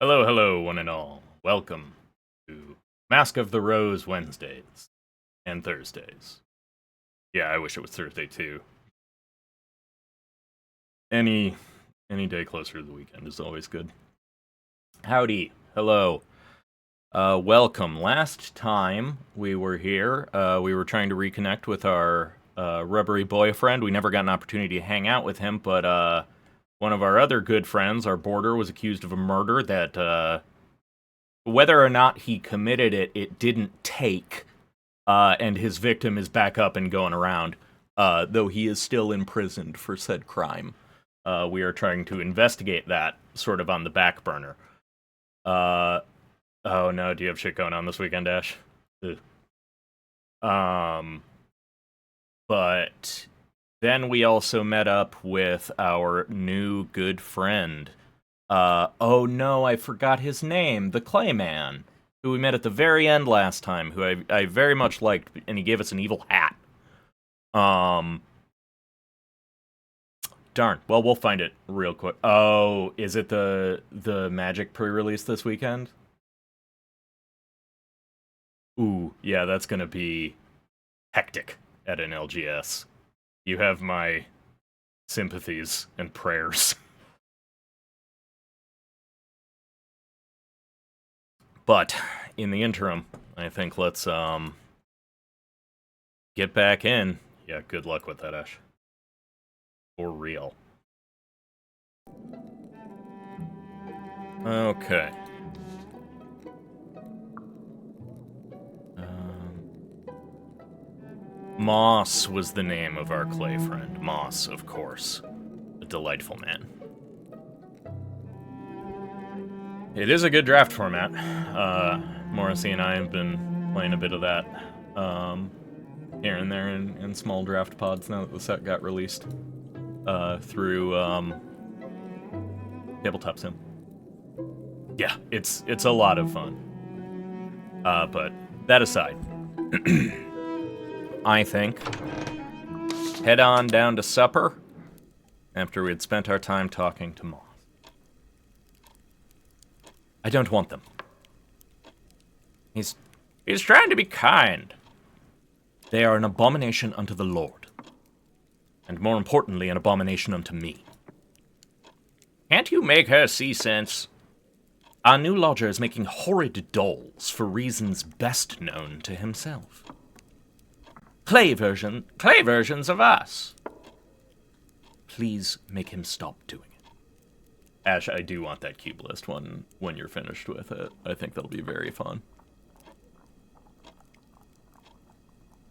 Hello, hello, one and all. Welcome to Mask of the Rose Wednesdays and Thursdays. Yeah, I wish it was Thursday too. Any day closer to the weekend is always good. Howdy, hello, welcome. Last time we were here, we were trying to reconnect with our rubbery boyfriend. We never got an opportunity to hang out with him, but one of our other good friends, our boarder, was accused of a murder that, whether or not he committed it, it didn't take, and his victim is back up and going around, though he is still imprisoned for said crime. We are trying to investigate that, sort of on the back burner. Oh no, do you have shit going on this weekend, Ash? Ugh. But then we also met up with our new good friend. Oh no, I forgot his name. The Clayman, who we met at the very end last time, who I very much liked, and he gave us an evil hat. Darn. Well, we'll find it real quick. Oh, is it the Magic pre-release this weekend? Ooh, yeah, that's gonna be hectic at an LGS. You have my sympathies and prayers. But in the interim, I think let's get back in. Yeah, good luck with that, Ash. For real. Okay. Moss was the name of our clay friend. Moss, of course. A delightful man. It is a good draft format. Morrissey and I have been playing a bit of that here and there in small draft pods now that the set got released through Tabletop Sim. Yeah, it's a lot of fun. But that aside, I think head on down to supper after we'd spent our time talking to Moss. I don't want them. He's trying to be kind. They are an abomination unto the Lord. And more importantly, an abomination unto me. Can't you make her see sense? Our new lodger is making horrid dolls for reasons best known to himself. Clay versions of us. Please make him stop doing it. Ash, I do want that cube list one when you're finished with it. I think that'll be very fun.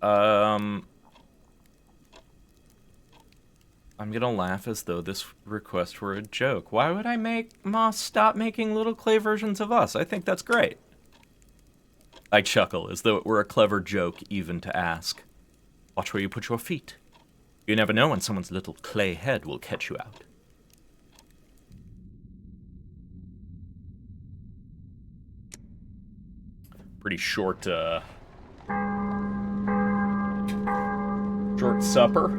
I'm gonna laugh as though this request were a joke. Why would I make Moss stop making little clay versions of us? I think that's great. I chuckle as though it were a clever joke even to ask. Watch where you put your feet. You never know when someone's little clay head will catch you out. Pretty short supper.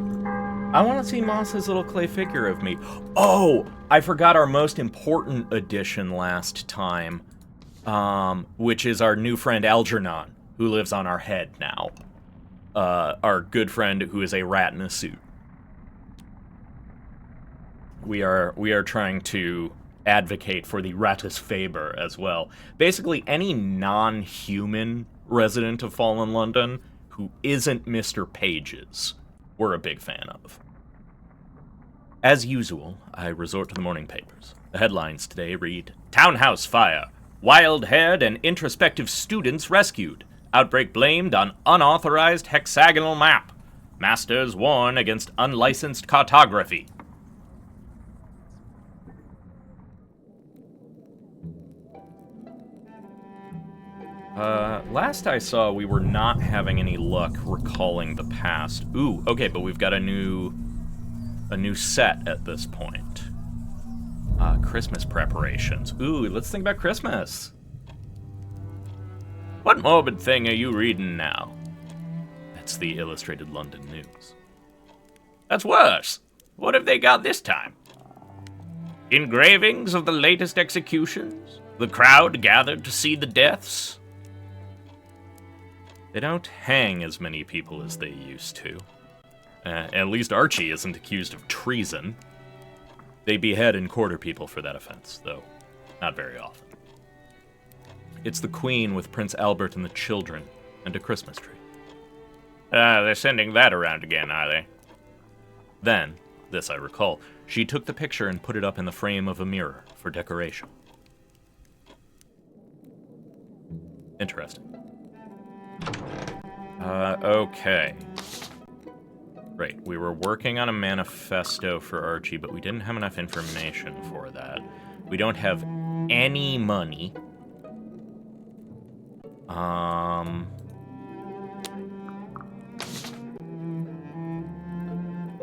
I want to see Moss's little clay figure of me. Oh, I forgot our most important addition last time, which is our new friend Algernon, who lives on our head now. Our good friend who is a rat in a suit. We are trying to advocate for the Ratus Faber as well. Basically, any non-human resident of Fallen London who isn't Mr. Pages, we're a big fan of. As usual, I resort to the morning papers. The headlines today read, Townhouse Fire. Wild-haired and introspective students rescued. Outbreak blamed on unauthorized hexagonal map. Masters warn against unlicensed cartography. Last I saw, we were not having any luck recalling the past. Ooh, okay, but we've got a new set at this point. Christmas preparations. Ooh, let's think about Christmas. What morbid thing are you reading now? That's the Illustrated London News. That's worse. What have they got this time? Engravings of the latest executions? The crowd gathered to see the deaths. They don't hang as many people as they used to. At least Archie isn't accused of treason. They behead and quarter people for that offense, though not very often. It's the Queen with Prince Albert and the children, and a Christmas tree. They're sending that around again, are they? Then, this I recall, she took the picture and put it up in the frame of a mirror for decoration. Interesting. Okay. Right, we were working on a manifesto for Archie, but we didn't have enough information for that. We don't have any money.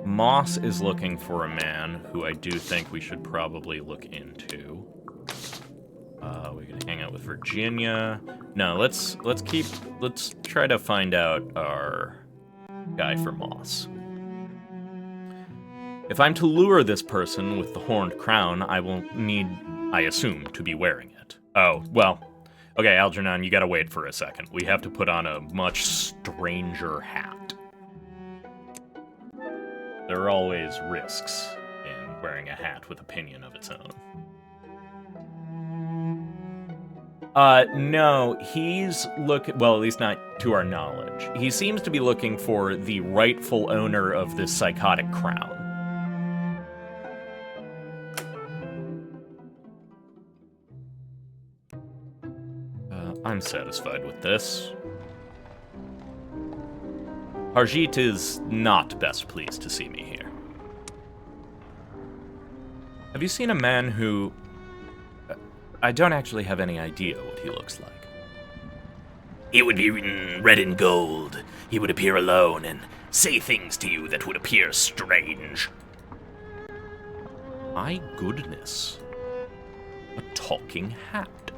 Moss is looking for a man who I do think we should probably look into. We can hang out with Virginia. No, let's try to find out our guy for Moss. If I'm to lure this person with the horned crown, I will need, I assume, to be wearing it. Oh, well, okay, Algernon, you gotta wait for a second. We have to put on a much stranger hat. There are always risks in wearing a hat with opinion of its own. No, he's well, at least not to our knowledge. He seems to be looking for the rightful owner of this psychotic crown. I'm satisfied with this. Harjit is not best pleased to see me here. Have you seen a man who... I don't actually have any idea what he looks like. He would be in red and gold. He would appear alone and say things to you that would appear strange. My goodness. A talking hat.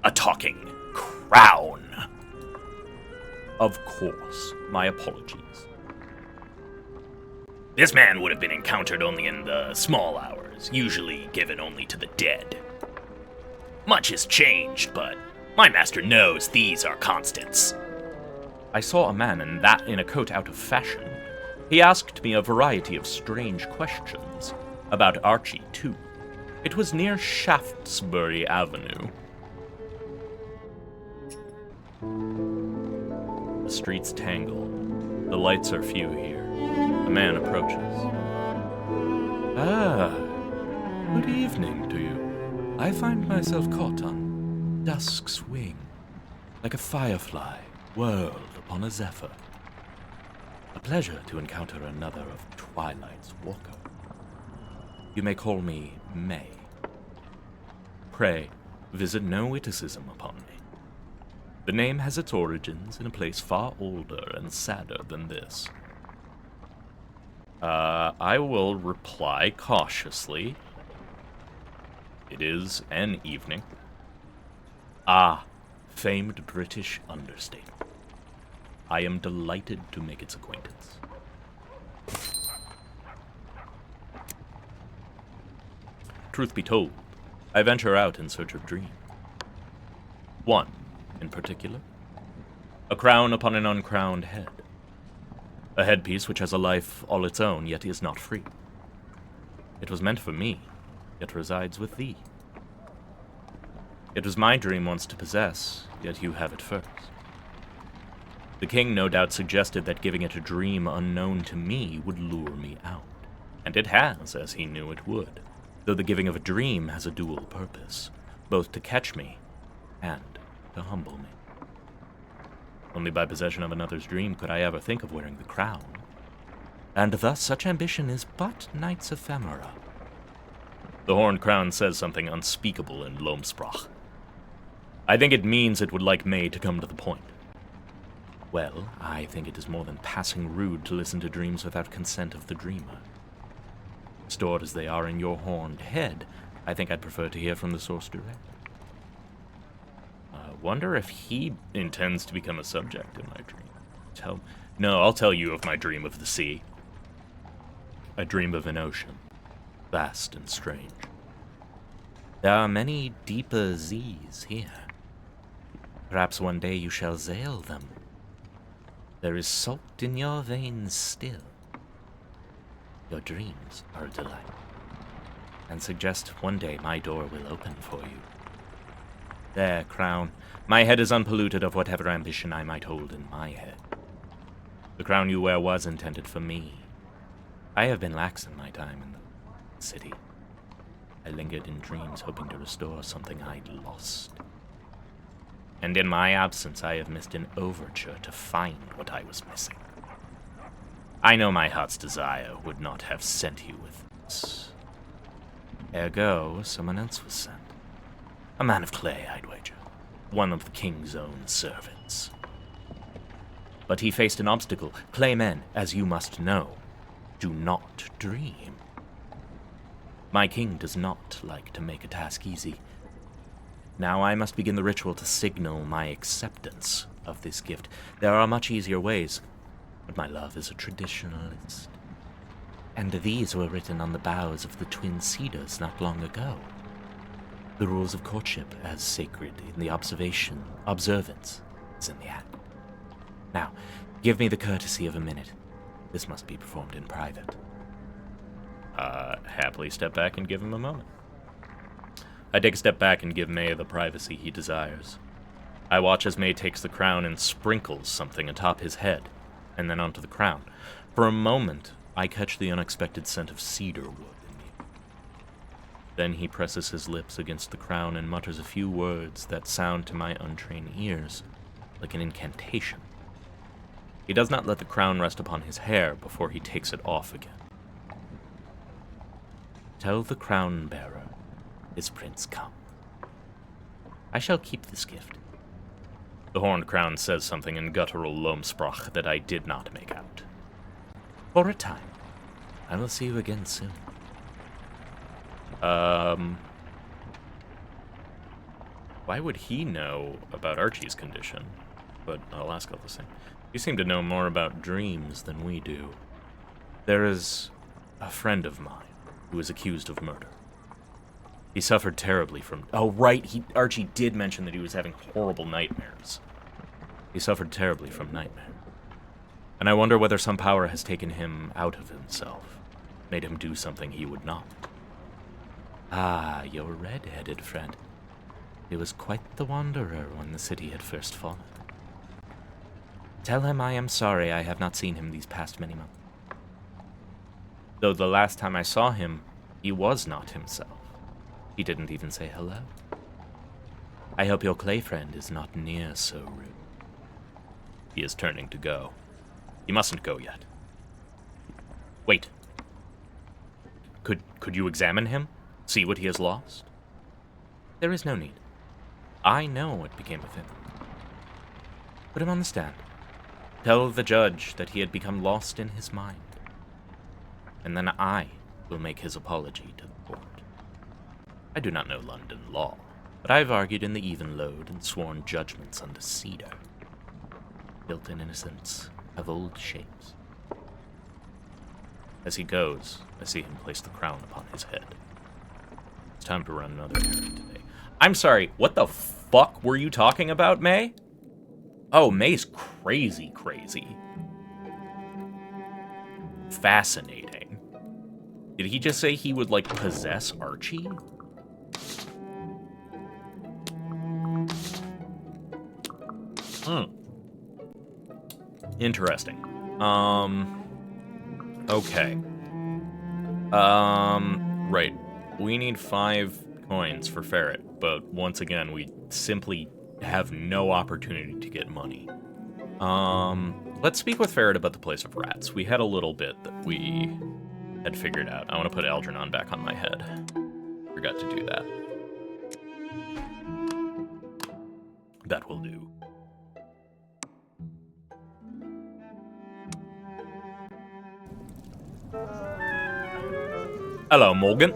A talking crown. Of course. My apologies. This man would have been encountered only in the small hours, usually given only to the dead. Much has changed, but my master knows these are constants. I saw a man in a coat out of fashion. He asked me a variety of strange questions. About Archie, too. It was near Shaftesbury Avenue. The streets tangle. The lights are few here. A man approaches. Ah, good evening to you. I find myself caught on dusk's wing, like a firefly whirled upon a zephyr. A pleasure to encounter another of Twilight's walker. You may call me May. Pray, visit no witticism upon me. The name has its origins in a place far older and sadder than this. I will reply cautiously. It is an evening. Ah, famed British understatement. I am delighted to make its acquaintance. Truth be told, I venture out in search of dreams. One, in particular, a crown upon an uncrowned head. A headpiece which has a life all its own, yet is not free. It was meant for me, yet resides with thee. It was my dream once to possess, yet you have it first. The king no doubt suggested that giving it a dream unknown to me would lure me out. And it has, as he knew it would, though the giving of a dream has a dual purpose, both to catch me and to humble me. Only by possession of another's dream could I ever think of wearing the crown. And thus such ambition is but night's ephemera. The horned crown says something unspeakable in Loamsprach. I think it means it would like May to come to the point. Well, I think it is more than passing rude to listen to dreams without consent of the dreamer. Stored as they are in your horned head, I think I'd prefer to hear from the source direct. Wonder if he intends to become a subject in my dream. No, I'll tell you of my dream of the sea. I dream of an ocean, vast and strange. There are many deeper Z's here. Perhaps one day you shall sail them. There is salt in your veins still. Your dreams are a delight, and suggest one day my door will open for you. There, crown, my head is unpolluted of whatever ambition I might hold in my head. The crown you wear was intended for me. I have been lax in my time in the city. I lingered in dreams hoping to restore something I'd lost. And in my absence I have missed an overture to find what I was missing. I know my heart's desire would not have sent you with this. Ergo, someone else was sent. A man of clay, I'd wager. One of the king's own servants. But he faced an obstacle. Clay men, as you must know, do not dream. My king does not like to make a task easy. Now I must begin the ritual to signal my acceptance of this gift. There are much easier ways, but my love is a traditionalist. And these were written on the boughs of the twin cedars not long ago. The rules of courtship as sacred in the observance is in the act. Now, give me the courtesy of a minute. This must be performed in private. Happily step back and give him a moment. I take a step back and give May the privacy he desires. I watch as May takes the crown and sprinkles something atop his head, and then onto the crown. For a moment, I catch the unexpected scent of cedar wood in me. Then he presses his lips against the crown and mutters a few words that sound to my untrained ears like an incantation. He does not let the crown rest upon his hair before he takes it off again. Tell the crown bearer his prince come. I shall keep this gift. The horned crown says something in guttural Loamsprach that I did not make out. For a time. I will see you again soon. Why would he know about Archie's condition? But I'll ask all the same. You seem to know more about dreams than we do. There is a friend of mine who is accused of murder. He suffered terribly from... Oh, right, Archie did mention that he was having horrible nightmares. He suffered terribly from nightmare. And I wonder whether some power has taken him out of himself, made him do something he would not. Ah, your red-headed friend. He was quite the wanderer when the city had first fallen. Tell him I am sorry I have not seen him these past many months. Though the last time I saw him, he was not himself. He didn't even say hello. I hope your clay friend is not near so rude. He is turning to go. He mustn't go yet. Wait. Could you examine him? See what he has lost? There is no need. I know what became of him. Put him on the stand. Tell the judge that he had become lost in his mind. And then I will make his apology to the court. I do not know London law, but I have argued in the even load and sworn judgments under cedar. Built-in innocence of old shapes. As he goes, I see him place the crown upon his head. It's time to run another errand today. I'm sorry, what the fuck were you talking about, May? Oh, May's crazy. Fascinating. Did he just say he would, like, possess Archie? Interesting. Okay. Right. We need 5 coins for Ferret, but once again, we simply have no opportunity to get money. Let's speak with Ferret about the place of rats. We had a little bit that we had figured out. I want to put Algernon back on my head. Forgot to do that. That will do. Hello, Morgan.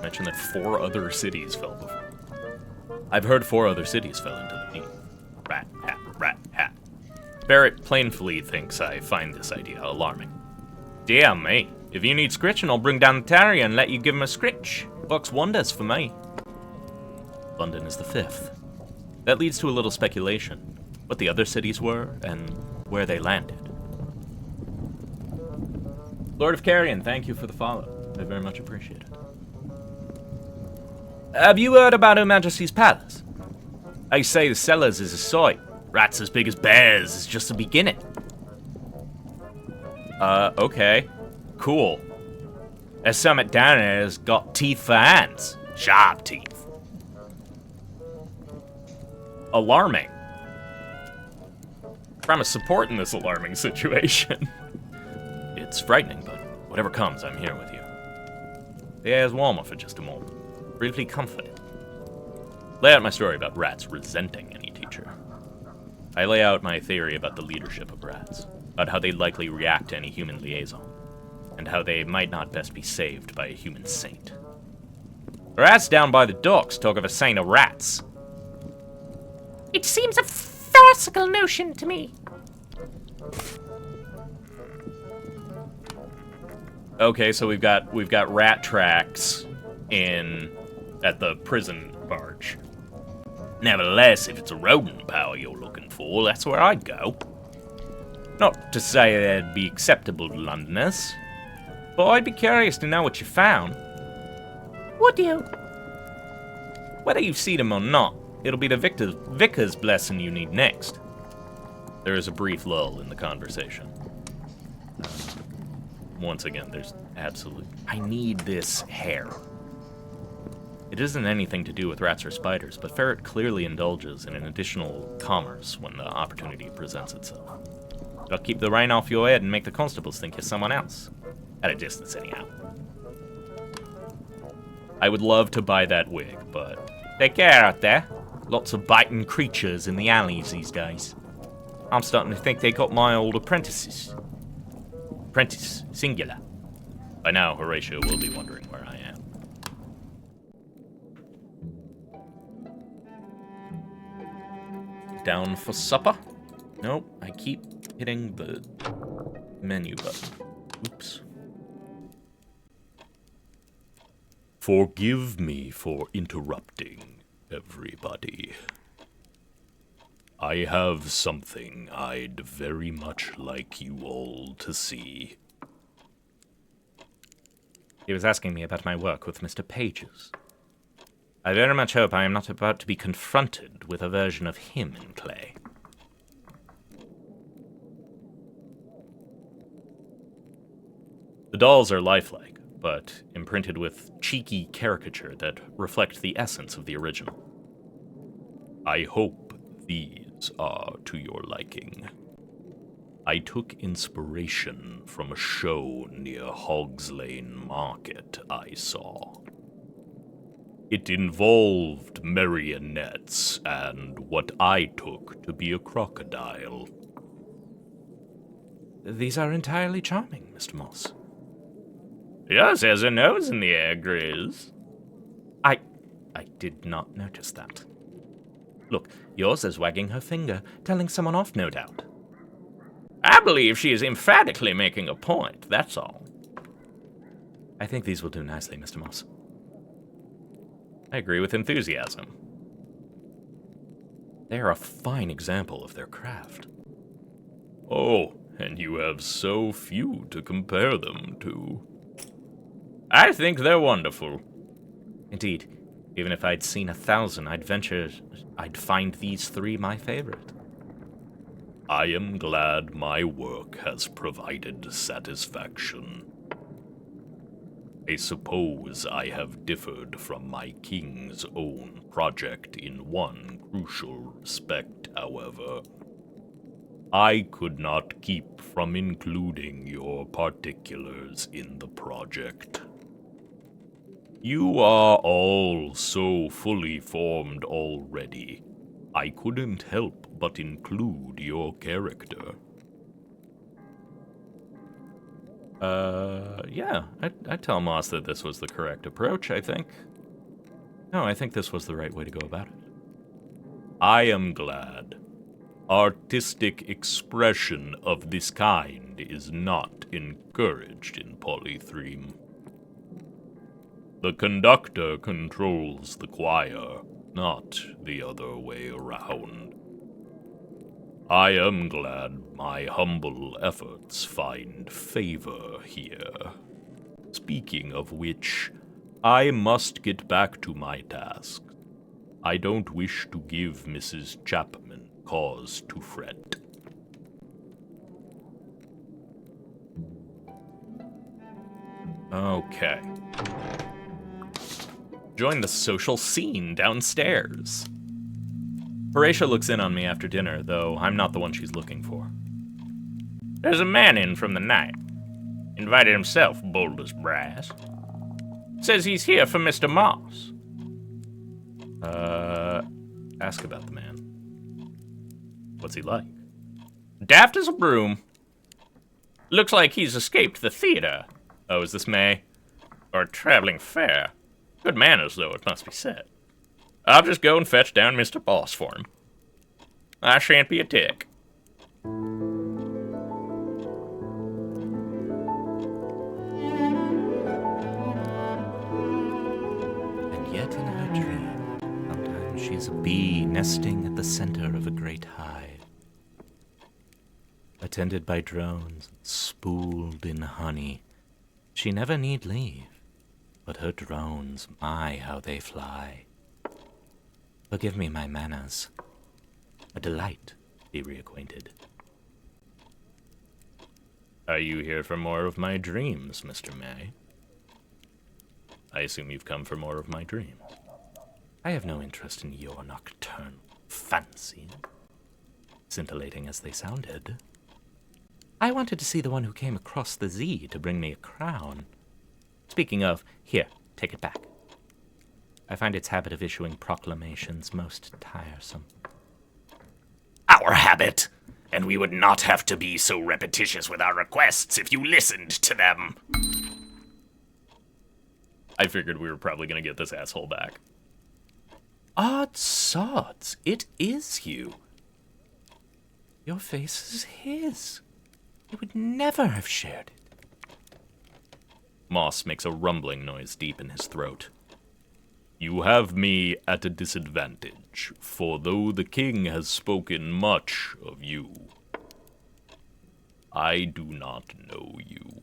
Mentioned that 4 other cities fell before. I've heard 4 other cities fell into the deep. Rat, hat. Barrett plainly thinks I find this idea alarming. Dear me. If you need scritching, I'll bring down the terrier and let you give him a scritch. Works wonders for me. London is the 5th. That leads to a little speculation. What the other cities were, and where they landed. Lord of Carrion, thank you for the follow. I very much appreciate it. Have you heard about Her Majesty's Palace? I say the cellars is a sight. Rats as big as bears is just the beginning. Okay. Cool. There's some down there has got teeth for hands. Sharp teeth. Alarming. I'm a support in this alarming situation. It's frightening, but whatever comes, I'm here with you. The air's warmer for just a moment. Briefly comforted. Lay out my story about rats resenting any teacher. I lay out my theory about the leadership of rats, about how they likely react to any human liaison, and how they might not best be saved by a human saint. Rats down by the docks talk of a saint of rats. It seems a farcical notion to me. Okay, so we've got rat tracks at the prison barge. Nevertheless, if it's a rodent power you're looking for, that's where I'd go. Not to say that'd be acceptable to Londoners, but I'd be curious to know what you found. Would you? Whether you see them or not, it'll be the vicar's blessing you need next. There is a brief lull in the conversation. Once again, there's I need this hair. It isn't anything to do with rats or spiders, but Ferret clearly indulges in an additional commerce when the opportunity presents itself. It'll keep the rain off your head and make the constables think you're someone else. At a distance, anyhow. I would love to buy that wig, but take care out there. Lots of biting creatures in the alleys these days. I'm starting to think they got my old apprentices. Apprentice, singular. By now, Horatio will be wondering where I am. Down for supper? Nope, I keep hitting the menu button. Oops. Forgive me for interrupting, everybody. I have something I'd very much like you all to see. He was asking me about my work with Mr. Pages. I very much hope I am not about to be confronted with a version of him in clay. The dolls are lifelike, but imprinted with cheeky caricature that reflect the essence of the original. I hope these are to your liking. I took inspiration from a show near Hogs Lane Market I saw. It involved marionettes and what I took to be a crocodile. These are entirely charming, Mr. Moss. Yours has a nose in the air, Grizz. I did not notice that. Look, yours is wagging her finger, telling someone off, no doubt. I believe she is emphatically making a point, that's all. I think these will do nicely, Mr. Moss. I agree with enthusiasm. They are a fine example of their craft. Oh, and you have so few to compare them to. I think they're wonderful. Indeed. Even if I'd seen 1,000, I'd find these 3 my favorite. I am glad my work has provided satisfaction. I suppose I have differed from my king's own project in one crucial respect, however. I could not keep from including your particulars in the project. You are all so fully formed already, I couldn't help but include your character. Yeah, I'd tell Moss that this was the correct approach, I think. No, I think this was the right way to go about it. I am glad. Artistic expression of this kind is not encouraged in Polythreme. The conductor controls the choir, not the other way around. I am glad my humble efforts find favor here. Speaking of which, I must get back to my task. I don't wish to give Mrs. Chapman cause to fret. Okay. Join the social scene downstairs. Horatia looks in on me after dinner, though I'm not the one she's looking for. There's a man in from the night. Invited himself, bold as brass. Says he's here for Mr. Moss. Ask about the man. What's he like? Daft as a broom. Looks like he's escaped the theater. Oh, is this May? Or a traveling fair. Good manners, though, it must be said. I'll just go and fetch down Mr. Boss for him. I shan't be a tick. And yet in her dream, sometimes she is a bee nesting at the center of a great hive, attended by drones, spooled in honey. She never need leave, but her drones, my, how they fly. Forgive me my manners. A delight to be reacquainted. Are you here for more of my dreams, Mr. May? I assume you've come for more of my dreams. I have no interest in your nocturnal fancy, scintillating as they sounded. I wanted to see the one who came across the Z to bring me a crown. Speaking of, here, take it back. I find its habit of issuing proclamations most tiresome. Our habit! And we would not have to be so repetitious with our requests if you listened to them. I figured we were probably going to get this asshole back. Odd sods, it is you. Your face is his. He would never have shared it. Moss makes a rumbling noise deep in his throat. You have me at a disadvantage, for though the king has spoken much of you, I do not know you.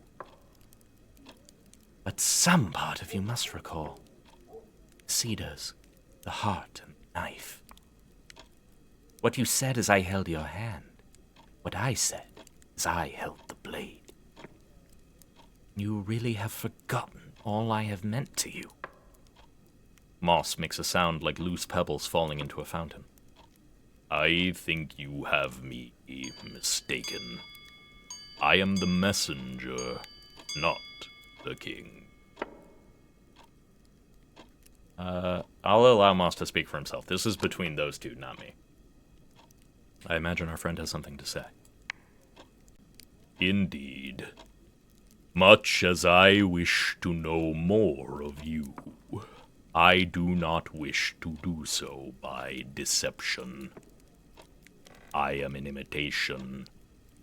But some part of you must recall. Cedars, the heart and knife. What you said as I held your hand. What I said as I held the blade. You really have forgotten all I have meant to you. Moss makes a sound like loose pebbles falling into a fountain. I think you have me mistaken. I am the messenger, not the king. I'll allow Moss to speak for himself. This is between those two, not me. I imagine our friend has something to say. Indeed. Much as I wish to know more of you, I do not wish to do so by deception. I am an imitation.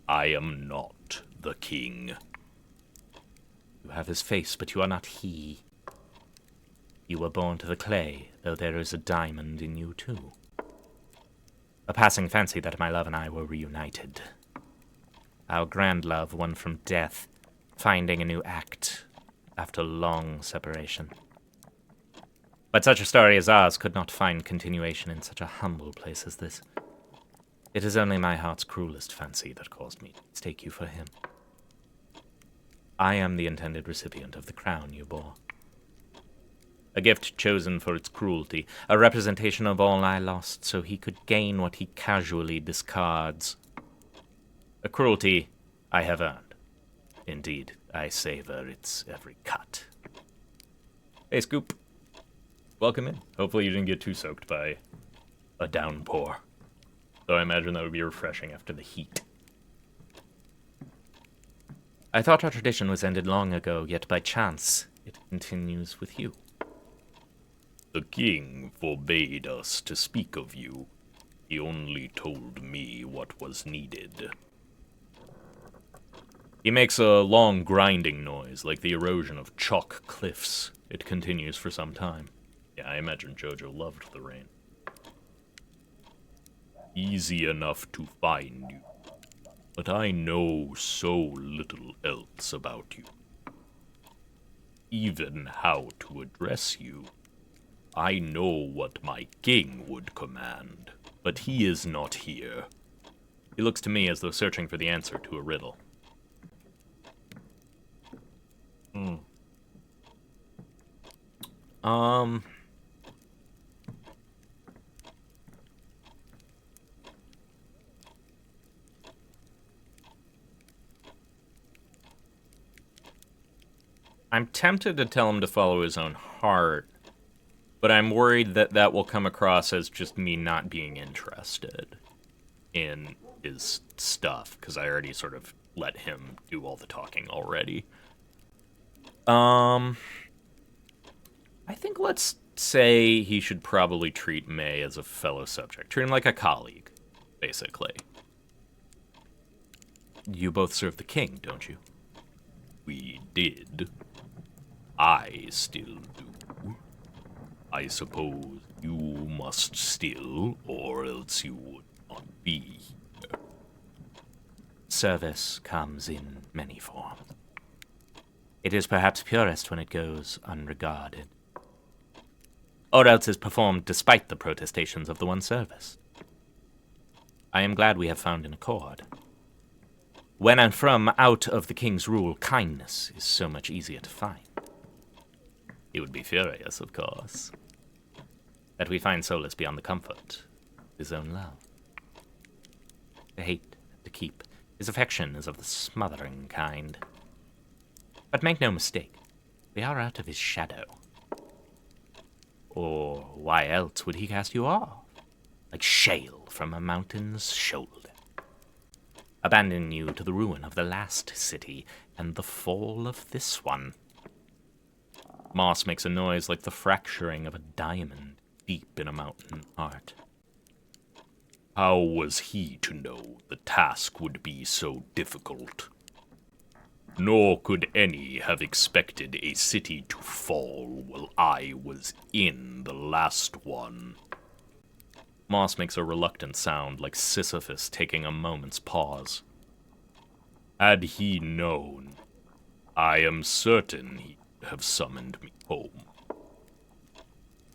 I am not the king. You have his face, but you are not he. You were born to the clay, though there is a diamond in you too. A passing fancy that my love and I were reunited. Our grand love won from death, finding a new act after long separation. But such a story as ours could not find continuation in such a humble place as this. It is only my heart's cruelest fancy that caused me to mistake you for him. I am the intended recipient of the crown you bore. A gift chosen for its cruelty, a representation of all I lost so he could gain what he casually discards. A cruelty I have earned. Indeed, I savor its every cut. Hey, Scoop. Welcome in. Hopefully you didn't get too soaked by a downpour. Though I imagine that would be refreshing after the heat. I thought our tradition was ended long ago, yet by chance it continues with you. The king forbade us to speak of you. He only told me what was needed. He makes a long grinding noise, like the erosion of chalk cliffs. It continues for some time. Yeah, I imagine Jojo loved the rain. Easy enough to find you, but I know so little else about you. Even how to address you. I know what my king would command, but he is not here. He looks to me as though searching for the answer to a riddle. I'm tempted to tell him to follow his own heart, but I'm worried that that will come across as just me not being interested in his stuff, because I already sort of let him do all the talking already. I think let's say he should probably treat May as a fellow subject. Treat him like a colleague, basically. You both serve the king, don't you? We did. I still do. I suppose you must still, or else you would not be here. Service comes in many forms. It is perhaps purest when it goes unregarded, or else is performed despite the protestations of the one service. I am glad we have found an accord. When and from out of the king's rule, kindness is so much easier to find. He would be furious, of course, that we find solace beyond the comfort of his own love. To hate, to keep, his affection is of the smothering kind. But make no mistake, we are out of his shadow. Or why else would he cast you off, like shale from a mountain's shoulder? Abandon you to the ruin of the last city and the fall of this one. Moss makes a noise like the fracturing of a diamond deep in a mountain heart. How was he to know the task would be so difficult? Nor could any have expected a city to fall while I was in the last one. Moss makes a reluctant sound, like Sisyphus taking a moment's pause. Had he known, I am certain he would have summoned me home.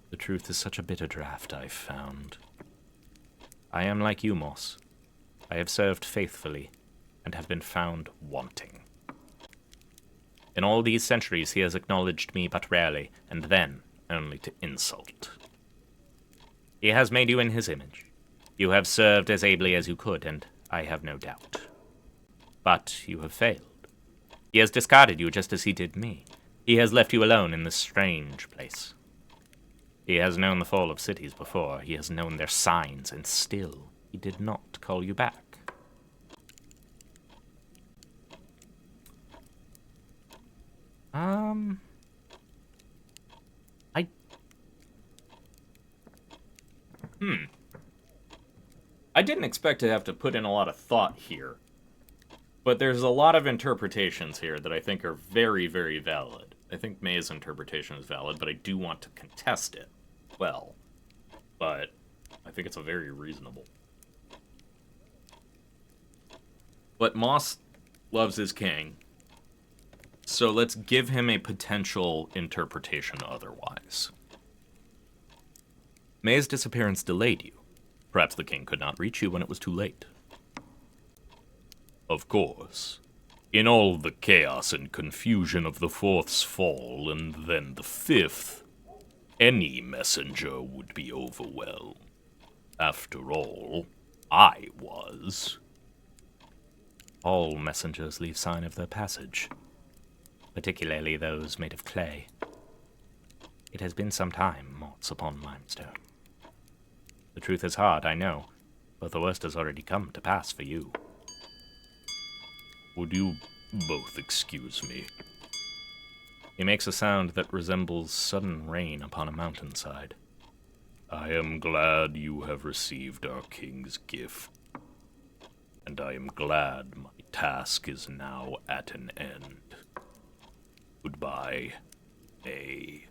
The truth is such a bitter draught, I've found. I am like you, Moss. I have served faithfully, and have been found wanting. In all these centuries he has acknowledged me but rarely, and then only to insult. He has made you in his image. You have served as ably as you could, and I have no doubt. But you have failed. He has discarded you just as he did me. He has left you alone in this strange place. He has known the fall of cities before. He has known their signs, and still he did not call you back. I didn't expect to have to put in a lot of thought here, but there's a lot of interpretations here that I think are very, very valid. I think May's interpretation is valid, but I do want to contest it well. But I think it's a very reasonable. But Moss loves his king, so let's give him a potential interpretation otherwise. May's disappearance delayed you. Perhaps the king could not reach you when it was too late. Of course. In all the chaos and confusion of the fourth's fall and then the fifth, any messenger would be overwhelmed. After all, I was. All messengers leave sign of their passage, particularly those made of clay. It has been some time, moths upon limestone. The truth is hard, I know, but the worst has already come to pass for you. Would you both excuse me? He makes a sound that resembles sudden rain upon a mountainside. I am glad you have received our king's gift, and I am glad my task is now at an end. Goodbye, May.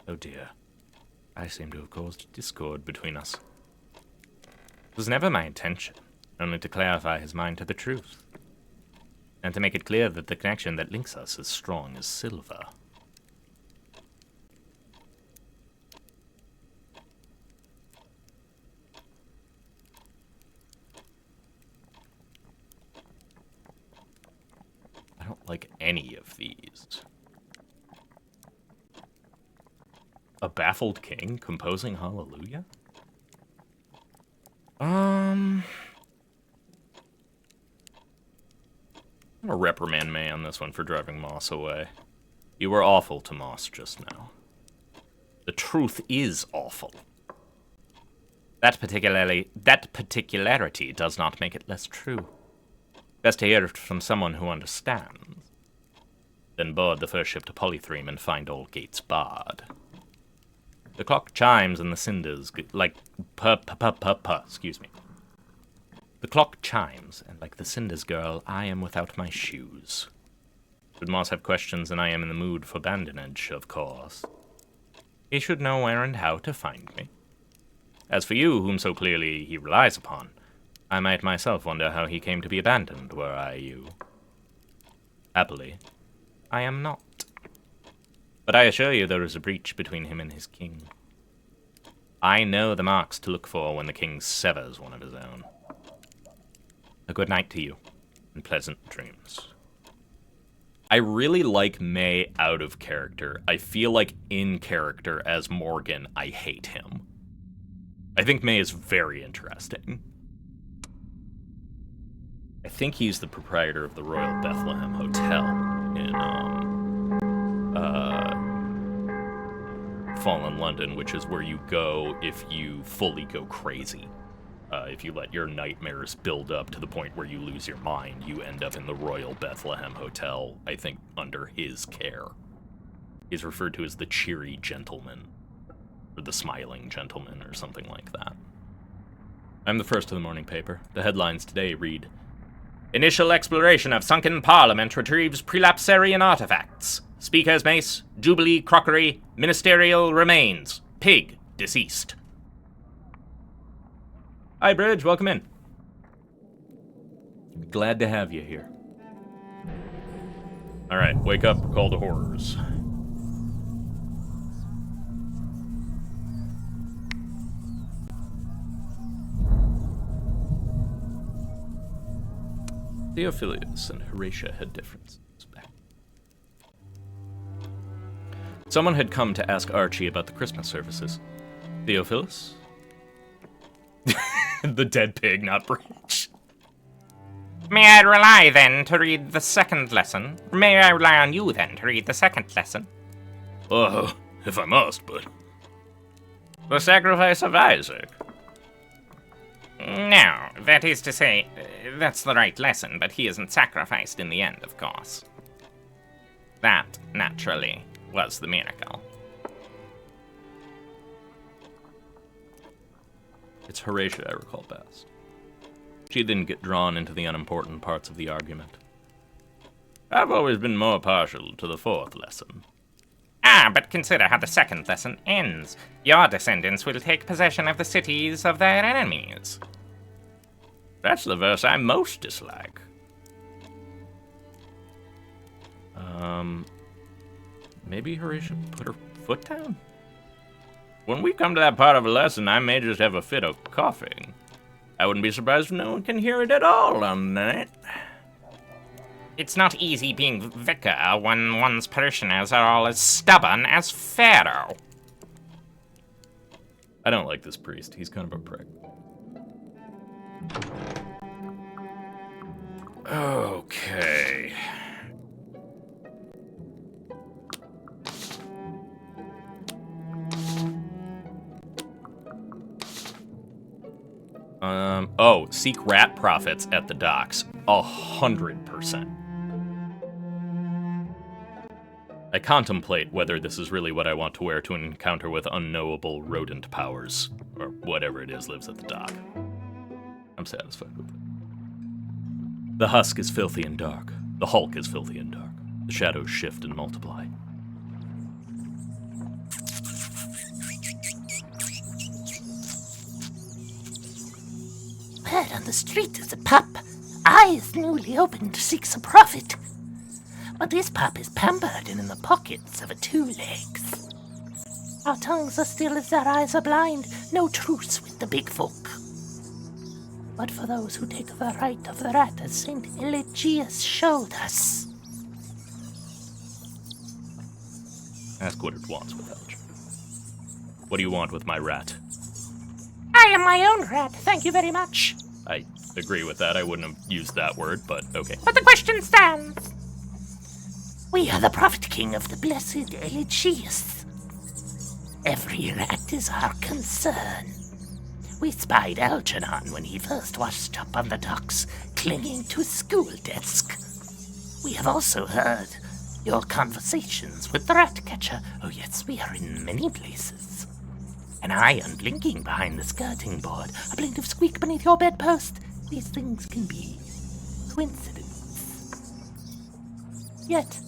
Oh dear. I seem to have caused discord between us. It was never my intention, only to clarify his mind to the truth, and to make it clear that the connection that links us is strong as silver. I don't like any of these. A baffled king composing Hallelujah? I'm gonna reprimand May on this one for driving Moss away. You were awful to Moss just now. The truth is awful. That particularity does not make it less true. Best to hear it from someone who understands. Then board the first ship to Polythreme and find all gates barred. The clock chimes and the cinders, excuse me. The clock chimes, and like the cinders girl, I am without my shoes. Should Moss have questions, and I am in the mood for badinage, of course, he should know where and how to find me. As for you, whom so clearly he relies upon, I might myself wonder how he came to be abandoned, were I you. Happily, I am not. But I assure you there is a breach between him and his king. I know the marks to look for when the king severs one of his own. A good night to you, and pleasant dreams. I really like May out of character. I feel like in character as Morgan, I hate him. I think May is very interesting. I think he's the proprietor of the Royal Bethlehem Hotel in, Fallen London, which is where you go if you fully go crazy. If you let your nightmares build up to the point where you lose your mind, you end up in the Royal Bethlehem Hotel, I think, under his care. He's referred to as the cheery gentleman, or the smiling gentleman, or something like that. I'm the first of the morning paper. The headlines today read, Initial exploration of sunken parliament retrieves prelapsarian artifacts. Speaker's mace, Jubilee crockery, ministerial remains. Pig deceased. Hi, Bridge. Welcome in. Glad to have you here. All right, wake up. Call to horrors. Theophilus and Horatia had differences. Someone had come to ask Archie about the Christmas services. Theophilus? The dead pig, not Bridge. May I rely, then, to read the second lesson? May I rely on you, then, to read the second lesson? If I must, but... The sacrifice of Isaac. No, that is to say, that's the right lesson, but he isn't sacrificed in the end, of course. That, naturally, was the miracle. It's Horatia I recall best. She didn't get drawn into the unimportant parts of the argument. I've always been more partial to the fourth lesson. Ah, but consider how the second lesson ends. Your descendants will take possession of the cities of their enemies. That's the verse I most dislike. Maybe Horatia put her foot down? When we come to that part of a lesson, I may just have a fit of coughing. I wouldn't be surprised if no one can hear it at all on that. It's not easy being vicar when one's parishioners are all as stubborn as Pharaoh. I don't like this priest. He's kind of a prick. Okay. Seek rat profits at the docks. 100%. I contemplate whether this is really what I want to wear to an encounter with unknowable rodent powers, or whatever it is lives at the dock. I'm satisfied with it. The husk is filthy and dark. The hulk is filthy and dark. The shadows shift and multiply. Word on the street is a pup. Eyes newly opened seeks a profit. But this pup is pampered and in the pockets of a 2 legs. Our tongues are still as their eyes are blind, no truce with the big folk. But for those who take the right of the rat as Saint Eligius showed us. Ask what it wants with Elgin. What do you want with my rat? I am my own rat, thank you very much. I agree with that. I wouldn't have used that word, but okay. But the question stands. We are the prophet king of the blessed Eligius. Every rat is our concern. We spied Algernon when he first washed up on the docks, clinging to a school desk. We have also heard your conversations with the rat catcher. Oh yes, we are in many places. An eye unblinking behind the skirting board, a plaintive squeak beneath your bedpost. These things can be coincidence. Yet,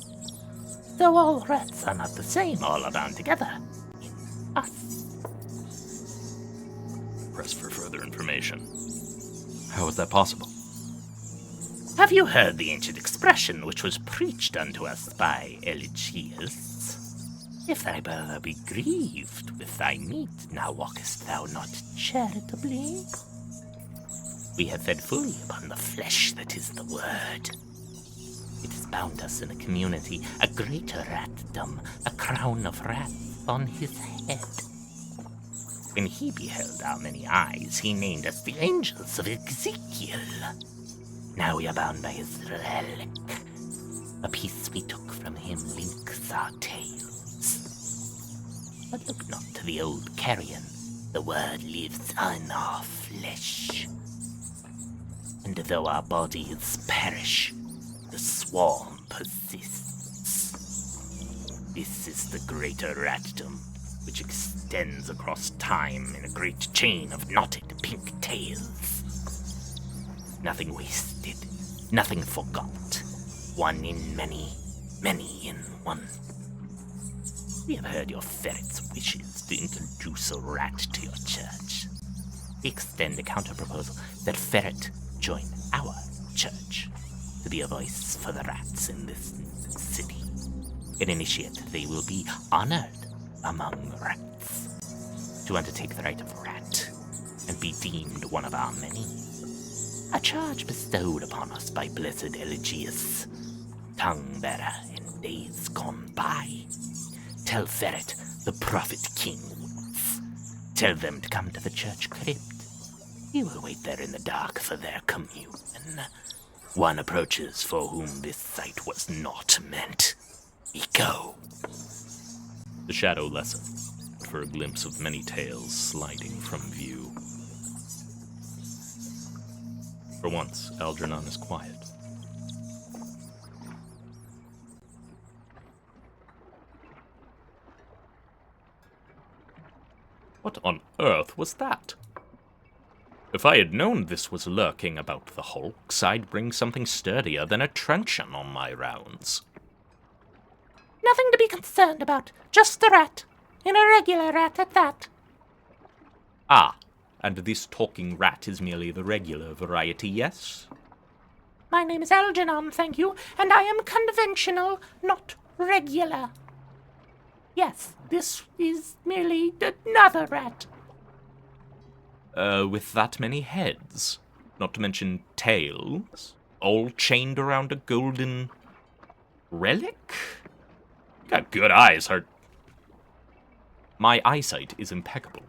though all rats are not the same, all are bound together in us. Press for further information. How is that possible? Have you heard the ancient expression which was preached unto us by Eligius? If thy brother be grieved with thy meat, now walkest thou not charitably? We have fed fully upon the flesh that is the word. It has bound us in a community, a greater ratdom, a crown of wrath on his head. When he beheld our many eyes, he named us the angels of Ezekiel. Now we are bound by his relic. A piece we took from him links our tales. But look not to the old carrion. The word lives on our flesh. And though our bodies perish, the swarm persists. This is the greater ratdom, which extends across time in a great chain of knotted pink tails. Nothing wasted, nothing forgot. One in many, many in one. We have heard your ferret's wishes to introduce a rat to your church. We extend a counter-proposal that ferret join our church to be a voice for the rats in this city. In initiate, they will be honored among rats to undertake the right of rat and be deemed one of our many. A charge bestowed upon us by blessed Eligius, tongue-bearer in days gone by. Tell Ferret the prophet king waits. Tell them to come to the church crypt. He will wait there in the dark for their communion. One approaches for whom this sight was not meant. We go. The shadow lessens, for a glimpse of many tails sliding from view. For once, Algernon is quiet. What on earth was that? If I had known this was lurking about the hulks, I'd bring something sturdier than a truncheon on my rounds. Nothing to be concerned about, just the rat. An irregular rat at that. Ah, and this talking rat is merely the regular variety, yes? My name is Algernon, thank you, and I am conventional, not regular. Yes, this is merely another rat. With that many heads, not to mention tails, all chained around a golden relic? Got good eyes, Hart. My eyesight is impeccable.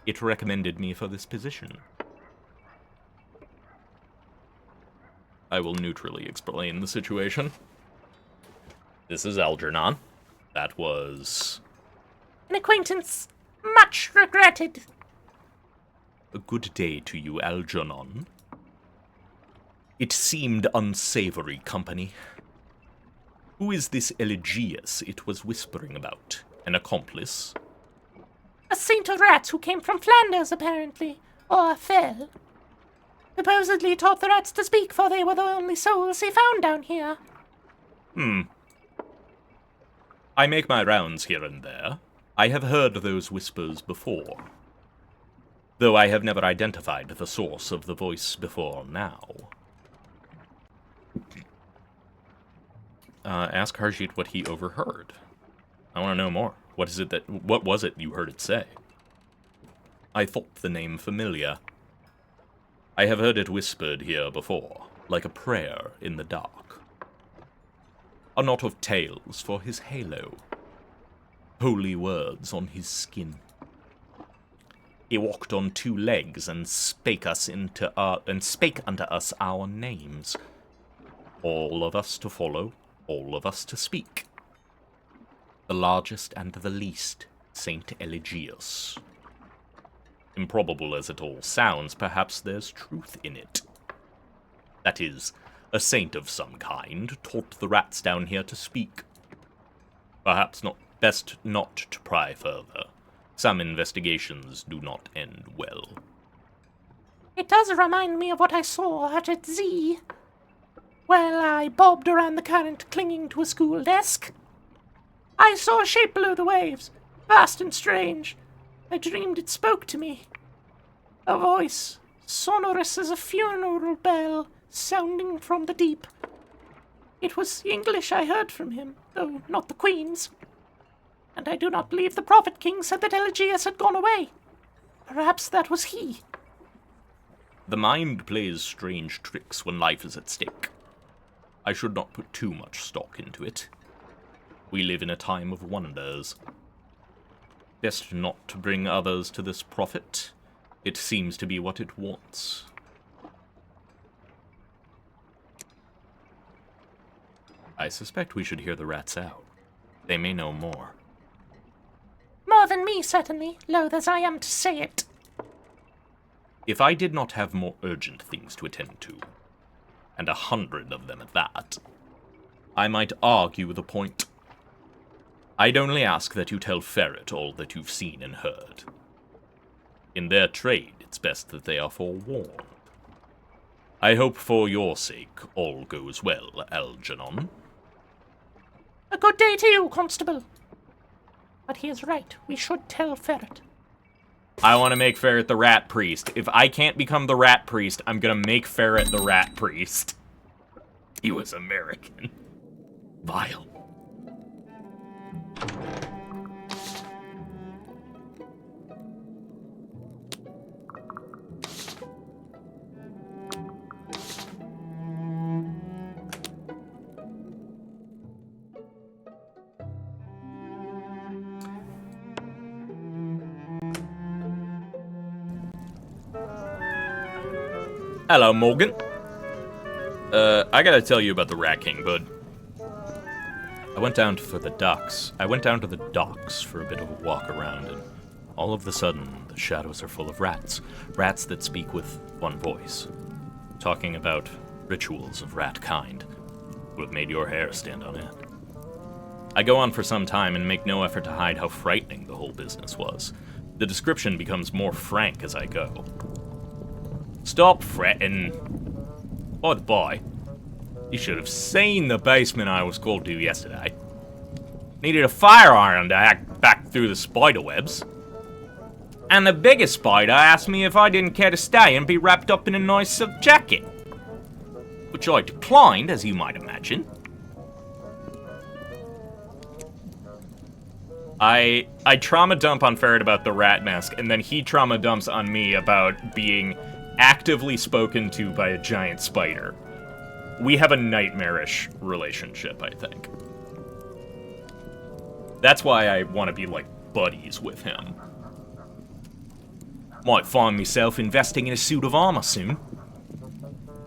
It recommended me for this position. I will neutrally explain the situation. This is Algernon. That was... An acquaintance much regretted. A good day to you, Algernon. It seemed unsavory company. Who is this Elegius it was whispering about? An accomplice? A saint of rats who came from Flanders, apparently, or fell. Supposedly taught the rats to speak, for they were the only souls he found down here. I make my rounds here and there. I have heard those whispers before, though I have never identified the source of the voice before now. Ask Harjit what he overheard. I want to know more. What was it you heard it say? I thought the name familiar. I have heard it whispered here before, like a prayer in the dark. A knot of tales for his halo. Holy words on his skin. He walked on 2 legs and spake unto us our names. All of us to follow, all of us to speak. The largest and the least, Saint Elegius. Improbable as it all sounds, perhaps there's truth in it. That is, a saint of some kind taught the rats down here to speak. Perhaps best not to pry further. Some investigations do not end well. It does remind me of what I saw out at Z. Well, I bobbed around the current clinging to a school desk. I saw a shape below the waves, vast and strange. I dreamed it spoke to me. A voice, sonorous as a funeral bell, sounding from the deep. It was English I heard from him, though not the Queen's. And I do not believe the Prophet King said that Elegius had gone away. Perhaps that was he. The mind plays strange tricks when life is at stake. I should not put too much stock into it. We live in a time of wonders. Best not to bring others to this prophet. It seems to be what it wants. I suspect we should hear the rats out. They may know more. More than me, certainly, loath as I am to say it. If I did not have more urgent things to attend to, and 100 of them at that, I might argue the point. I'd only ask that you tell Ferret all that you've seen and heard. In their trade, it's best that they are forewarned. I hope for your sake all goes well, Algernon. A good day to you, Constable. But he is right. We should tell Ferret. I want to make Ferret the rat priest. If I can't become the rat priest, I'm gonna make Ferret the rat priest. He was American. Vile. Hello, Morgan. I gotta tell you about the Rat King, bud. I went down to the docks for a bit of a walk around, and all of a sudden, the shadows are full of rats. Rats that speak with one voice, talking about rituals of rat kind. Would have made your hair stand on end. I go on for some time and make no effort to hide how frightening the whole business was. The description becomes more frank as I go. Stop fretting. By the by, you should have seen the basement I was called to yesterday. Needed a fire iron to hack back through the spider webs. And the biggest spider asked me if I didn't care to stay and be wrapped up in a nice silk jacket. Which I declined, as you might imagine. I trauma dump on Ferret about the rat mask, and then he trauma dumps on me about being actively spoken to by a giant spider. We have a nightmarish relationship, I think. That's why I want to be, like, buddies with him. Might find myself investing in a suit of armor soon.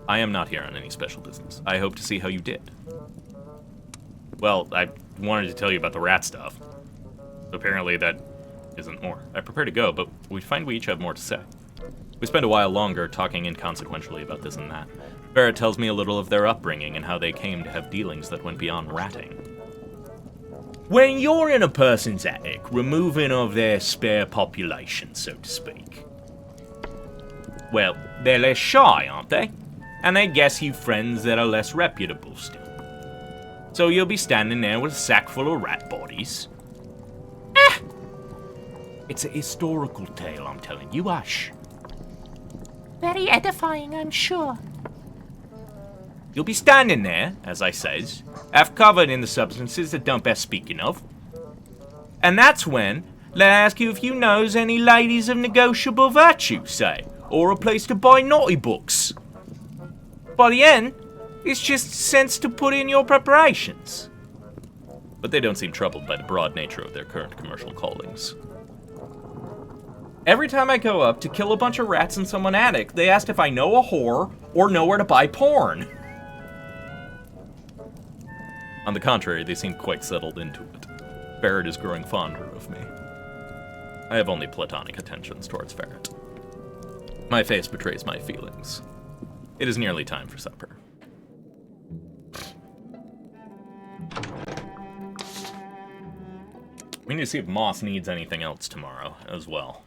I am not here on any special business. I hope to see how you did. Well, I wanted to tell you about the rat stuff. Apparently that isn't more. I prepare to go, but we find we each have more to say. We spend a while longer talking inconsequentially about this and that. Ferret tells me a little of their upbringing and how they came to have dealings that went beyond ratting. When you're in a person's attic, removing of their spare population, so to speak, well, they're less shy, aren't they? And they guess you friends that are less reputable still. So you'll be standing there with a sack full of rat bodies. It's a historical tale, I'm telling you, hush. Very edifying, I'm sure. You'll be standing there, as I says, half covered in the substances that don't bear speaking of. And that's when they ask you if you knows any ladies of negotiable virtue, say, or a place to buy naughty books. By the end, it's just sense to put in your preparations. But they don't seem troubled by the broad nature of their current commercial callings. Every time I go up to kill a bunch of rats in someone's attic, they asked if I know a whore or know where to buy porn. On the contrary, they seem quite settled into it. Ferret is growing fonder of me. I have only platonic attentions towards Ferret. My face betrays my feelings. It is nearly time for supper. We need to see if Moss needs anything else tomorrow as well.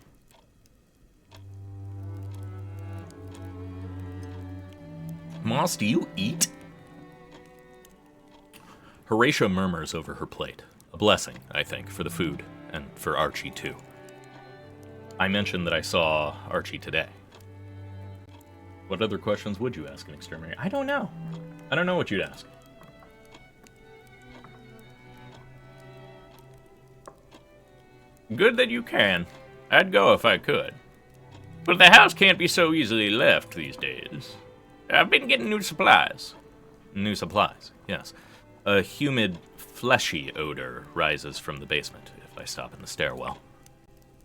Moss, do you eat? Horatia murmurs over her plate. A blessing, I think, for the food, and for Archie too. I mentioned that I saw Archie today. What other questions would you ask an exterminator? I don't know. I don't know what you'd ask. Good that you can. I'd go if I could. But the house can't be so easily left these days. I've been getting new supplies. New supplies, yes. A humid, fleshy odor rises from the basement if I stop in the stairwell.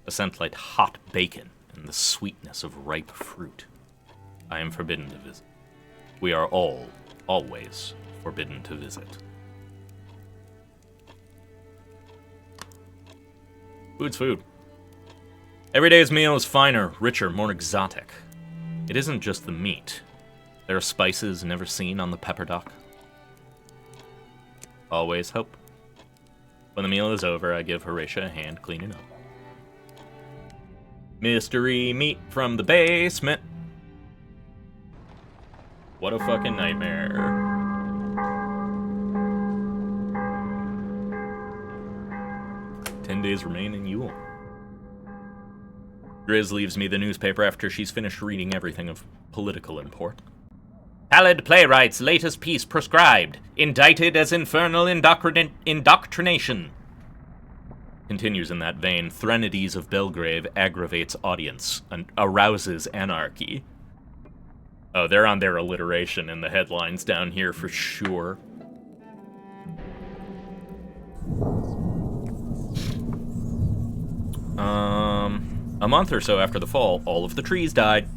A scent like hot bacon and the sweetness of ripe fruit. I am forbidden to visit. We are all, always, forbidden to visit. Food's food. Every day's meal is finer, richer, more exotic. It isn't just the meat. There are spices never seen on the pepper dock. Always hope. When the meal is over, I give Horatia a hand cleaning up. Mystery meat from the basement. What a fucking nightmare. Days remain in Yule. Grizz leaves me the newspaper after she's finished reading everything of political import. Pallid playwright's latest piece proscribed. Indicted as infernal indoctrination. Continues in that vein. Threnodies of Belgrave aggravates audience and arouses anarchy. Oh, they're on their alliteration in the headlines down here for sure. A month or so after the fall, all of the trees died.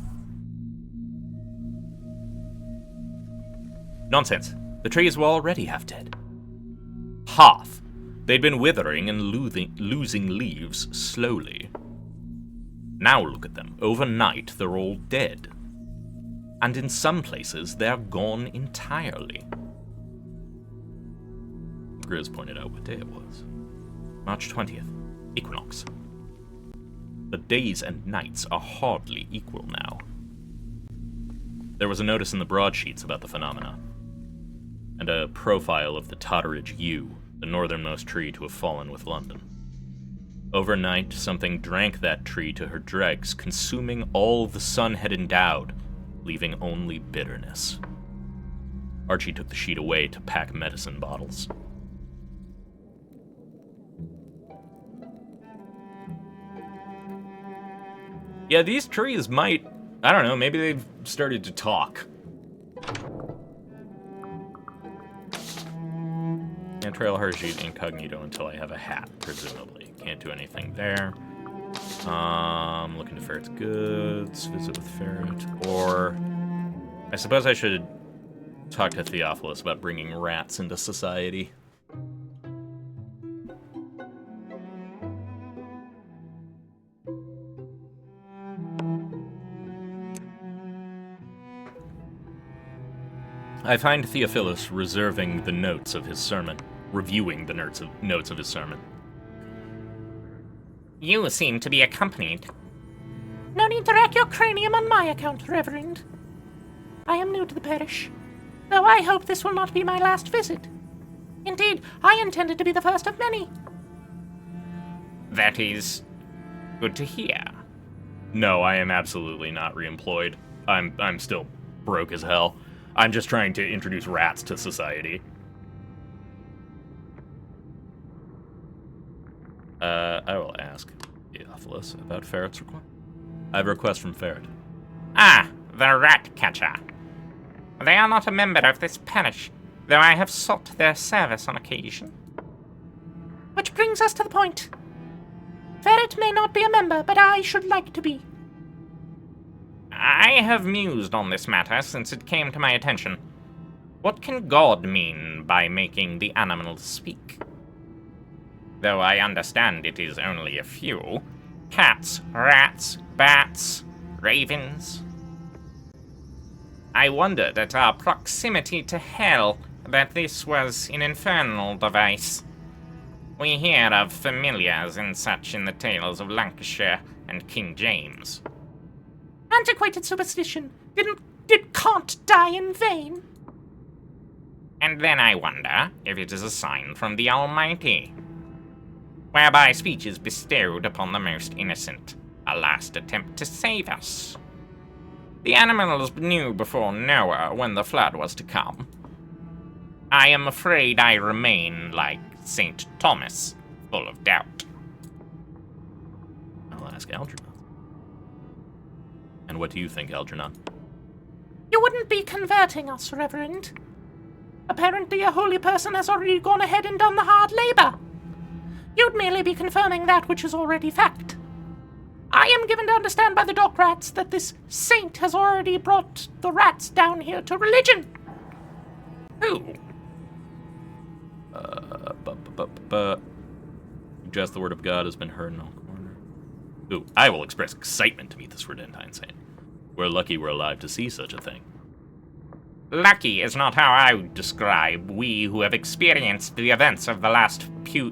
Nonsense. The trees were already half dead. Half. They'd been withering and losing leaves slowly. Now look at them. Overnight, they're all dead. And in some places, they're gone entirely. Grizz pointed out what day it was. March 20th. Equinox. The days and nights are hardly equal now. There was a notice in the broadsheets about the phenomena, and a profile of the Totteridge yew, the northernmost tree to have fallen with London. Overnight, something drank that tree to her dregs, consuming all the sun had endowed, leaving only bitterness. Archie took the sheet away to pack medicine bottles. Yeah, these trees might... I don't know, maybe they've started to talk. Can't trail Hershey incognito until I have a hat, presumably. Can't do anything there. Looking to Ferret's goods, visit with Ferret, or... I suppose I should talk to Theophilus about bringing rats into society. I find Theophilus reserving the notes of his sermon, reviewing the notes of his sermon. You seem to be accompanied. No need to rack your cranium on my account, Reverend. I am new to the parish, though I hope this will not be my last visit. Indeed, I intended to be the first of many. That is good to hear. No, I am absolutely not reemployed. I'm still broke as hell. I'm just trying to introduce rats to society. I will ask Theophilus about Ferret's request. I have a request from Ferret. Ah, the rat catcher. They are not a member of this parish, though I have sought their service on occasion. Which brings us to the point. Ferret may not be a member, but I should like to be. I have mused on this matter since it came to my attention. What can God mean by making the animals speak? Though I understand it is only a few. Cats, rats, bats, ravens. I wondered at our proximity to hell that this was an infernal device. We hear of familiars and such in the tales of Lancashire and King James. Antiquated superstition. Did Kant die in vain? And then I wonder if it is a sign from the Almighty, whereby speech is bestowed upon the most innocent, a last attempt to save us. The animals knew before Noah when the flood was to come. I am afraid I remain like St. Thomas, full of doubt. I'll ask Algernon. And what do you think, Algernon? You wouldn't be converting us, Reverend. Apparently a holy person has already gone ahead and done the hard labor. You'd merely be confirming that which is already fact. I am given to understand by the dock rats that this saint has already brought the rats down here to religion. Who? Suggest the word of God has been heard in all corners. Ooh, I will express excitement to meet this Redentine saint. We're lucky we're alive to see such a thing. Lucky is not how I would describe we who have experienced the events of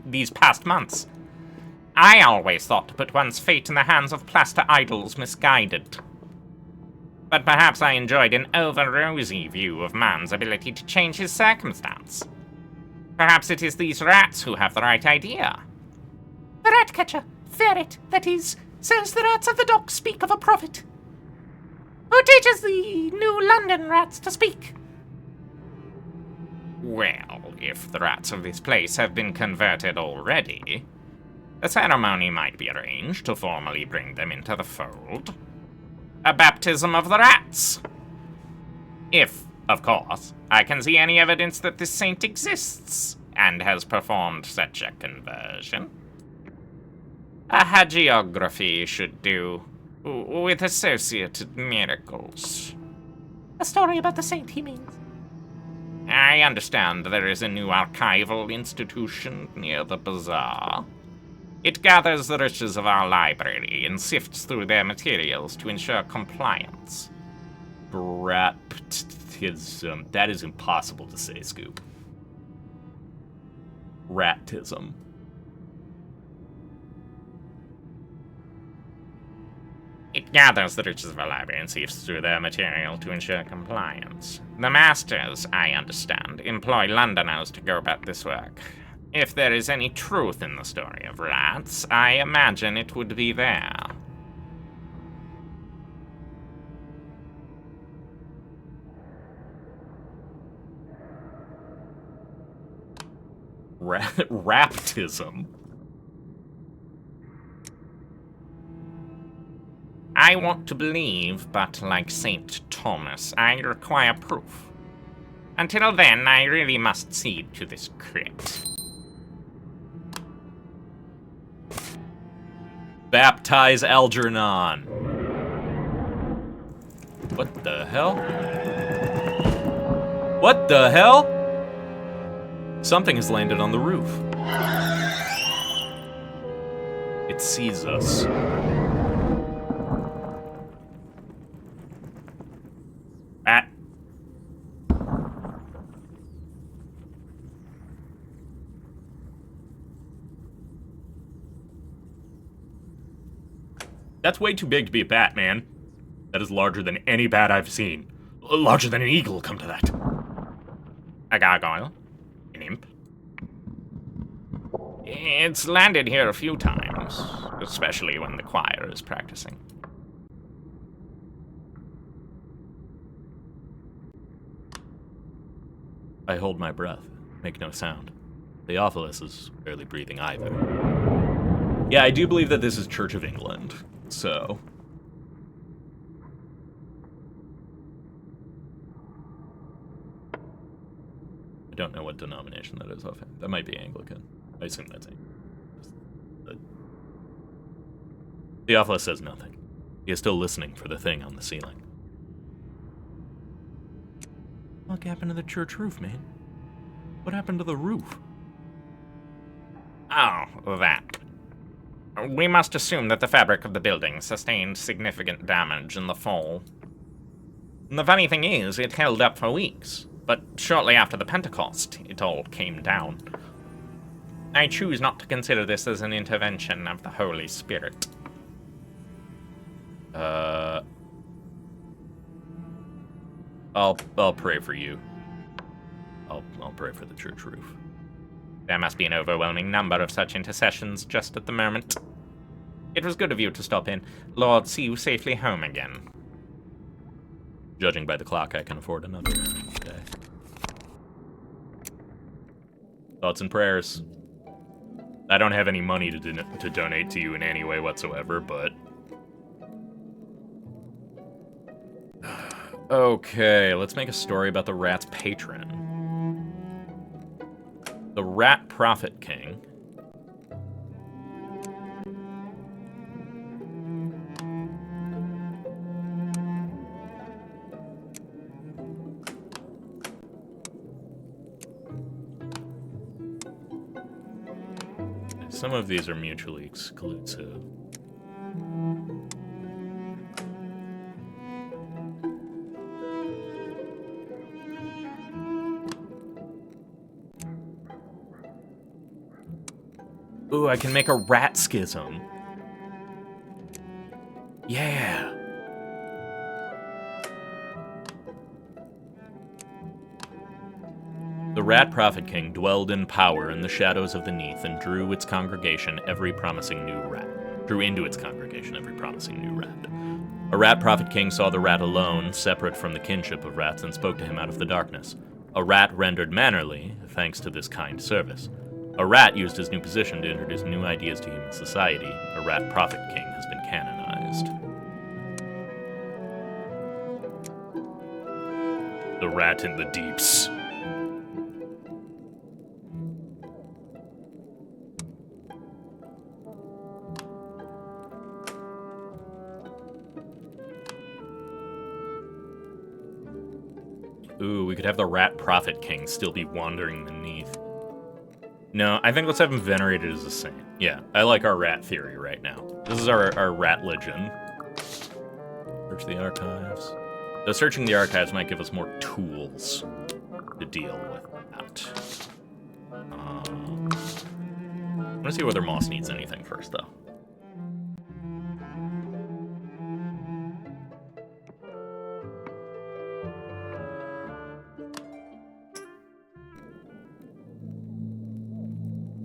these past months. I always thought to put one's fate in the hands of plaster idols misguided. But perhaps I enjoyed an over-rosy view of man's ability to change his circumstance. Perhaps it is these rats who have the right idea. The rat catcher, Ferret, that is, says the rats of the dock speak of a prophet. Who teaches the New London rats to speak? Well, if the rats of this place have been converted already, a ceremony might be arranged to formally bring them into the fold. A baptism of the rats. If, of course, I can see any evidence that this saint exists and has performed such a conversion. A hagiography should do, with associated miracles. A story about the saint, he means. I understand there is a new archival institution near the bazaar. It gathers the riches of our library and sifts through their materials to ensure compliance. Ratism. That is impossible to say, Scoop. Ratism. It gathers the riches of our library and sifts through their material to ensure compliance. The masters, I understand, employ Londoners to go about this work. If there is any truth in the story of rats, I imagine it would be there. Raptism. I want to believe, but like St. Thomas, I require proof. Until then, I really must cede to this crypt. Baptize Algernon. What the hell? What the hell? Something has landed on the roof. It sees us. That's way too big to be a bat, man. That is larger than any bat I've seen. Larger than an eagle, come to that. A gargoyle? An imp? It's landed here a few times, especially when the choir is practicing. I hold my breath, make no sound. Theophilus is barely breathing either. Yeah, I do believe that this is Church of England, so... I don't know what denomination that is offhand. That might be Anglican. I assume that's Anglican. Theophilus says nothing. He is still listening for the thing on the ceiling. What happened to the church roof, man? What happened to the roof? Oh, that. We must assume that the fabric of the building sustained significant damage in the fall. And the funny thing is, it held up for weeks, but shortly after the Pentecost, it all came down. I choose not to consider this as an intervention of the Holy Spirit. I'll pray for you. I'll pray for the church roof. There must be an overwhelming number of such intercessions just at the moment. It was good of you to stop in. Lord, see you safely home again. Judging by the clock, I can afford another day. Thoughts and prayers. I don't have any money to donate to you in any way whatsoever, but... Okay, let's make a story about the rat's patron. The Rat Prophet King. Some of these are mutually exclusive. Ooh, I can make a rat schism. Yeah. The Rat Prophet King dwelled in power in the shadows of the Neath and drew into its congregation every promising new rat. A Rat Prophet King saw the rat alone, separate from the kinship of rats, and spoke to him out of the darkness. A rat rendered mannerly, thanks to this kind service. A rat used his new position to introduce new ideas to human society. A Rat Prophet King has been canonized. The rat in the deeps. Ooh, we could have the Rat Prophet King still be wandering the Neath. No, I think let's have him venerated as a saint. Yeah, I like our rat theory right now. This is our rat legend. Search the archives. Though searching the archives might give us more tools to deal with that. I want to see whether Moss needs anything first, though.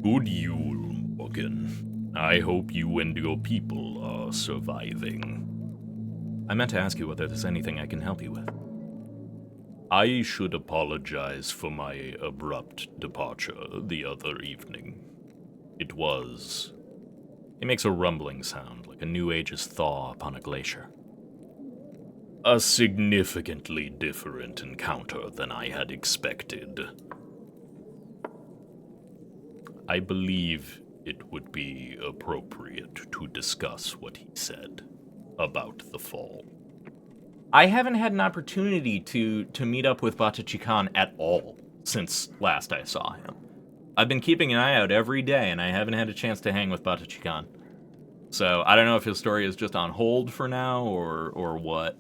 Good Yule, Morgan. I hope you and your people are surviving. I meant to ask you whether there's anything I can help you with. I should apologize for my abrupt departure the other evening. It makes a rumbling sound, like a New Age's thaw upon a glacier. A significantly different encounter than I had expected. I believe it would be appropriate to discuss what he said about the fall. I haven't had an opportunity to meet up with Batachikan at all since last I saw him. I've been keeping an eye out every day, and I haven't had a chance to hang with Batachikan. So I don't know if his story is just on hold for now, or what.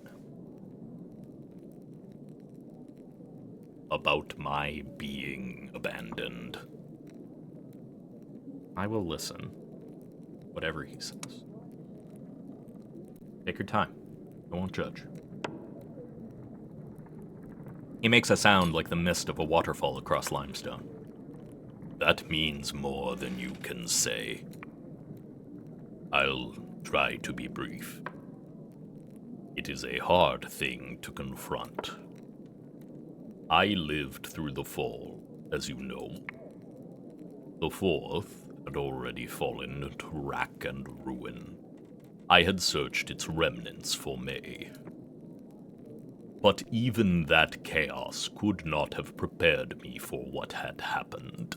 About my being abandoned. I will listen, whatever he says. Take your time. I won't judge. He makes a sound like the mist of a waterfall across limestone. That means more than you can say. I'll try to be brief. It is a hard thing to confront. I lived through the fall, as you know. The fourth had already fallen to rack and ruin. I had searched its remnants for May. But even that chaos could not have prepared me for what had happened.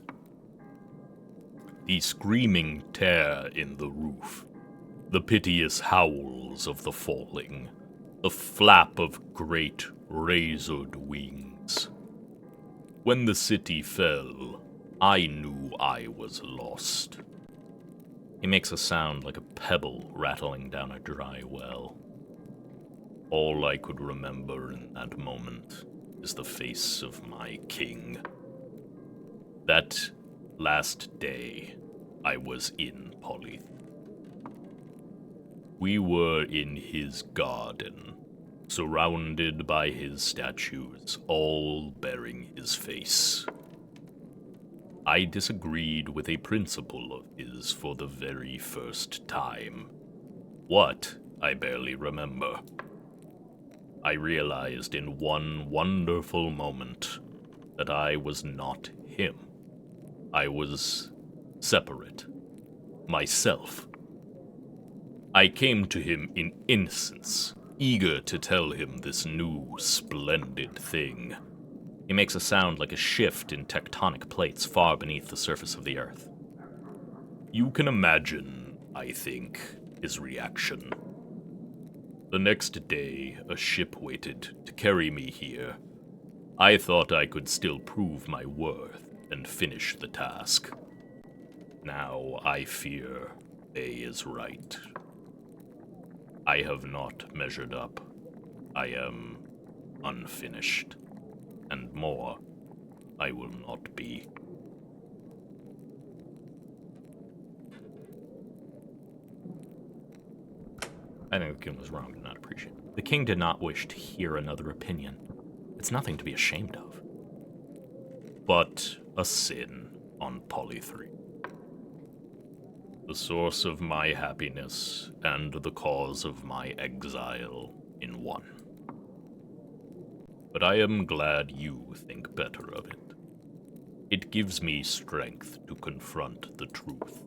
The screaming tear in the roof, the piteous howls of the falling, the flap of great razored wings. When the city fell, I knew I was lost. He makes a sound like a pebble rattling down a dry well. All I could remember in that moment is the face of my king. That last day, I was in Polyth. We were in his garden, surrounded by his statues, all bearing his face. I disagreed with a principle of his for the very first time. What, I barely remember. I realized in one wonderful moment that I was not him. I was separate. Myself. I came to him in innocence, eager to tell him this new, splendid thing. He makes a sound like a shift in tectonic plates far beneath the surface of the earth. You can imagine, I think, his reaction. The next day, a ship waited to carry me here. I thought I could still prove my worth and finish the task. Now I fear A is right. I have not measured up. I am unfinished. And more, I will not be. I think the king was wrong to not appreciate it. The king did not wish to hear another opinion. It's nothing to be ashamed of. But a sin on Polythree. The source of my happiness and the cause of my exile in one. But I am glad you think better of it. It gives me strength to confront the truth.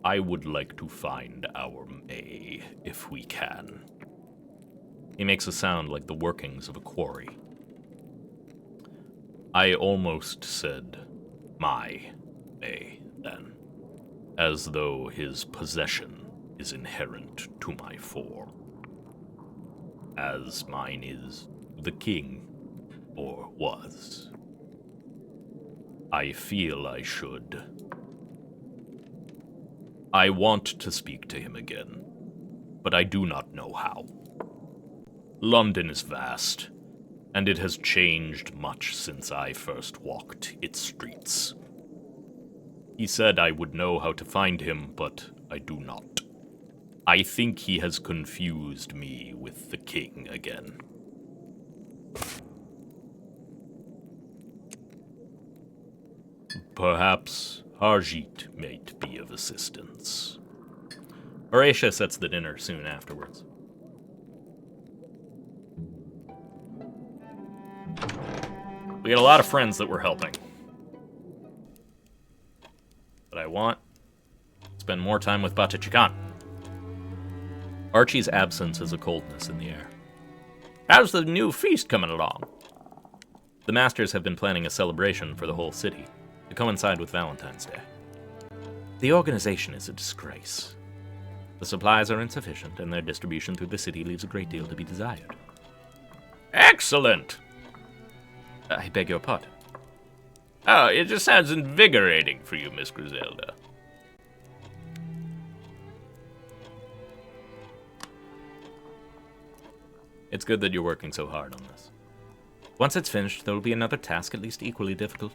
I would like to find our May, if we can. He makes a sound like the workings of a quarry. I almost said my May, then, as though his possession is inherent to my form. As mine is the king, or was. I feel I should. I want to speak to him again, but I do not know how. London is vast, and it has changed much since I first walked its streets. He said I would know how to find him, but I do not. I think he has confused me with the king again. Perhaps Harjit might be of assistance. Horatia sets the dinner soon afterwards. We had a lot of friends that were helping. But I want to spend more time with Batachikan. Archie's absence is a coldness in the air. How's the new feast coming along? The masters have been planning a celebration for the whole city to coincide with Valentine's Day. The organization is a disgrace. The supplies are insufficient, and their distribution through the city leaves a great deal to be desired. Excellent! I beg your pardon. Oh, it just sounds invigorating for you, Miss Griselda. It's good that you're working so hard on this. Once it's finished, there will be another task at least equally difficult,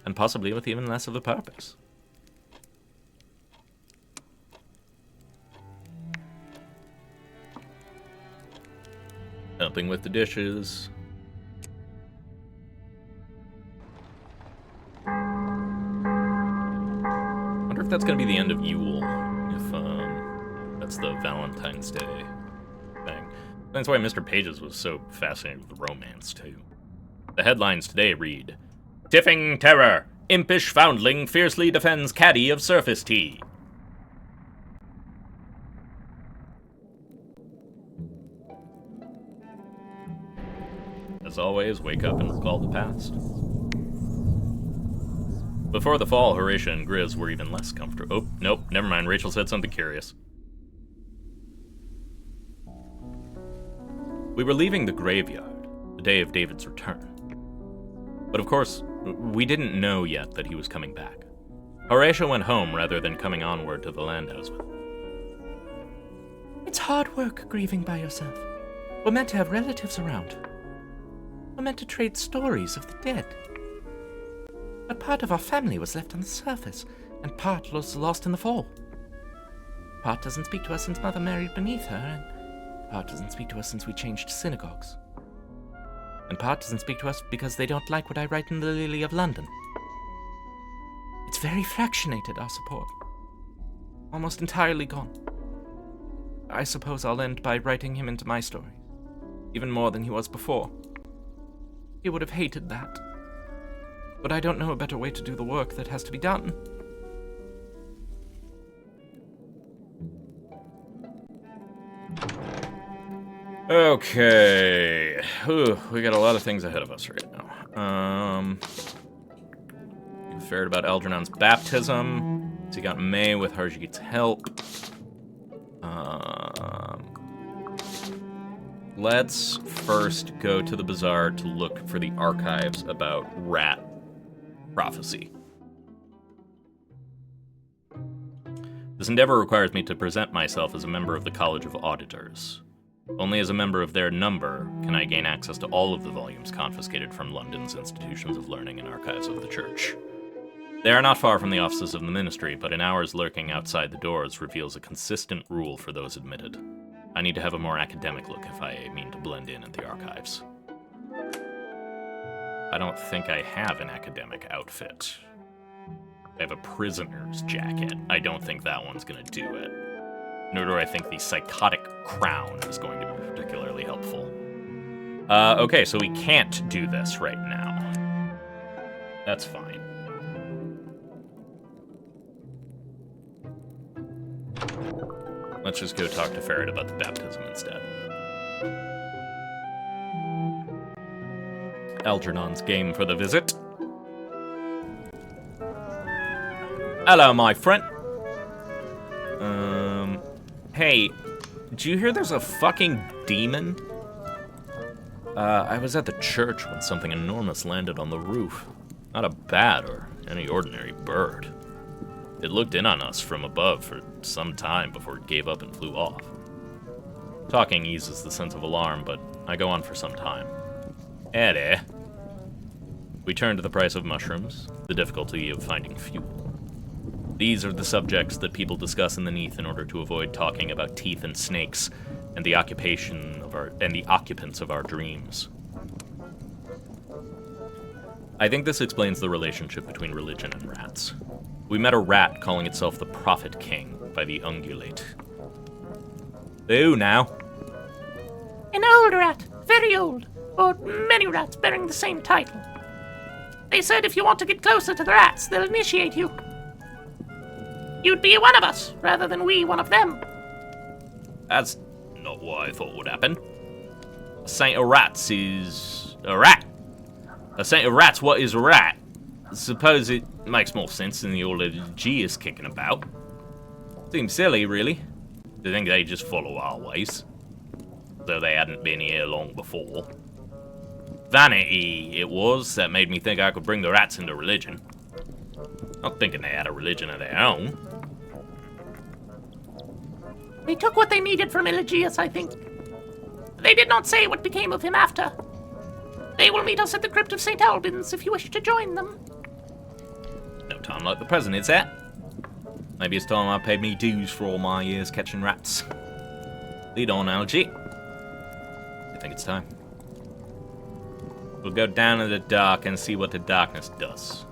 and possibly with even less of a purpose. Helping with the dishes. Wonder if that's gonna be the end of Yule. If that's the Valentine's Day thing. That's why Mr. Pages was so fascinated with romance too. The headlines today read: Tiffing terror! Impish foundling fiercely defends caddy of surface tea. As always, wake up and recall the past. Before the fall, Horatia and Grizz were even less comfortable. Oh, nope, never mind. Rachel said something curious. We were leaving the graveyard, the day of David's return. But of course, we didn't know yet that he was coming back. Horatia went home rather than coming onward to the Landhouse with him. It's hard work grieving by yourself. We're meant to have relatives around. We're meant to trade stories of the dead. But part of our family was left on the surface, and part was lost in the fall. Part doesn't speak to us since Mother married beneath her, and part doesn't speak to us since we changed synagogues. And part doesn't speak to us because they don't like what I write in the Lily of London. It's very fractionated, our support. Almost entirely gone. I suppose I'll end by writing him into my story, even more than he was before. He would have hated that. But I don't know a better way to do the work that has to be done. Okay. Whew, we got a lot of things ahead of us right now. You fared about Algernon's baptism. So you got May with Harjit's help. Let's first go to the bazaar to look for the archives about rat prophecy. This endeavor requires me to present myself as a member of the College of Auditors. Only as a member of their number can I gain access to all of the volumes confiscated from London's institutions of learning and archives of the church. They are not far from the offices of the ministry, but an hour's lurking outside the doors reveals a consistent rule for those admitted. I need to have a more academic look if I mean to blend in at the archives. I don't think I have an academic outfit. I have a prisoner's jacket. I don't think that one's gonna do it. Nor do I think the psychotic crown is going to be particularly helpful. Okay, so we can't do this right now. That's fine. Let's just go talk to Ferret about the baptism instead. Algernon's game for the visit. Hello, my friend. Hey, did you hear there's a fucking demon? I was at the church when something enormous landed on the roof. Not a bat or any ordinary bird. It looked in on us from above for some time before it gave up and flew off. Talking eases the sense of alarm, but I go on for some time. Eddie. We turn to the price of mushrooms, the difficulty of finding fuel. These are the subjects that people discuss in the Neath in order to avoid talking about teeth and snakes and the occupants of our dreams. I think this explains the relationship between religion and rats. We met a rat calling itself the Prophet King by the Ungulate. Who now? An old rat, very old, or many rats bearing the same title. They said if you want to get closer to the rats, they'll initiate you. You'd be one of us, rather than we one of them. That's not what I thought would happen. A saint of rats is a rat. A saint of rats, what is a rat? Suppose it makes more sense than the all of G is kicking about. Seems silly, really. To think they just follow our ways. Though they hadn't been here long before. Vanity it was that made me think I could bring the rats into religion. Not thinking they had a religion of their own. They took what they needed from Elegius, I think. They did not say what became of him after. They will meet us at the crypt of St. Albans if you wish to join them. No time like the present, is that? Maybe it's time I paid me dues for all my years catching rats. Lead on, Algie. I think it's time. We'll go down to the dark and see what the darkness does.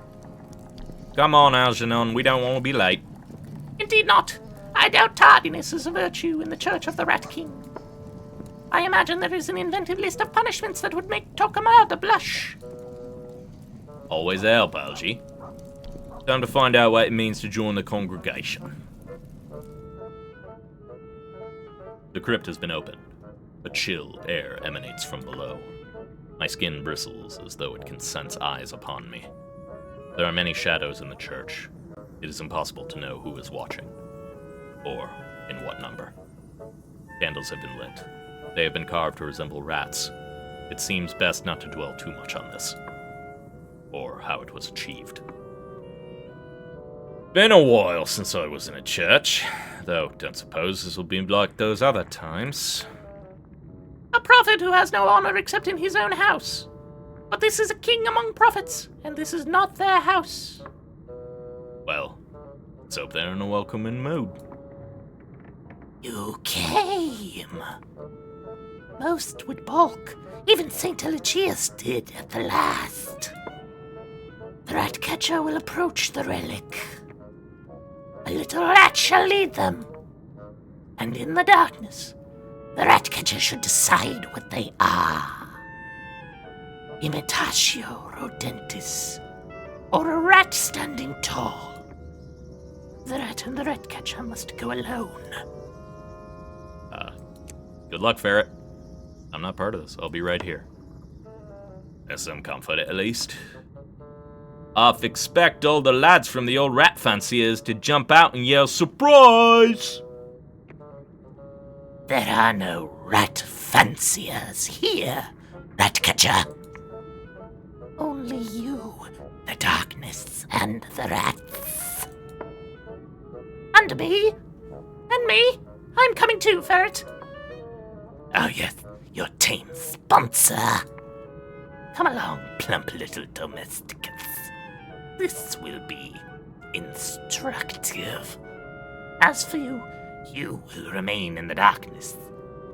Come on, Algernon, we don't want to be late. Indeed not. I doubt tardiness is a virtue in the Church of the Rat King. I imagine there is an inventive list of punishments that would make Tokamada blush. Always help, Algie. Time to find out what it means to join the congregation. The crypt has been opened. A chill air emanates from below. My skin bristles as though it can sense eyes upon me. There are many shadows in the church. It is impossible to know who is watching, or in what number. Candles have been lit. They have been carved to resemble rats. It seems best not to dwell too much on this, or how it was achieved. Been a while since I was in a church, though don't suppose this will be like those other times. A prophet who has no honor except in his own house. But this is a king among prophets, and this is not their house. Well, let's hope they're in a welcoming mood. You came. Most would balk. Even St. Eligius did at the last. The rat catcher will approach the relic. A little rat shall lead them. And in the darkness, the rat catcher should decide what they are. Imitatio rodentis, or a rat standing tall. The rat and the rat catcher must go alone. Good luck, Ferret. I'm not part of this. I'll be right here. There's some comfort, at least. I'll expect all the lads from the old rat fanciers to jump out and yell, "Surprise!" There are no rat fanciers here, rat catcher. Only you, the darkness, and the rats. And me. And me. I'm coming too, Ferret. Oh yes, your tame sponsor. Come along, plump little domesticus. This will be instructive. As for you, you will remain in the darkness,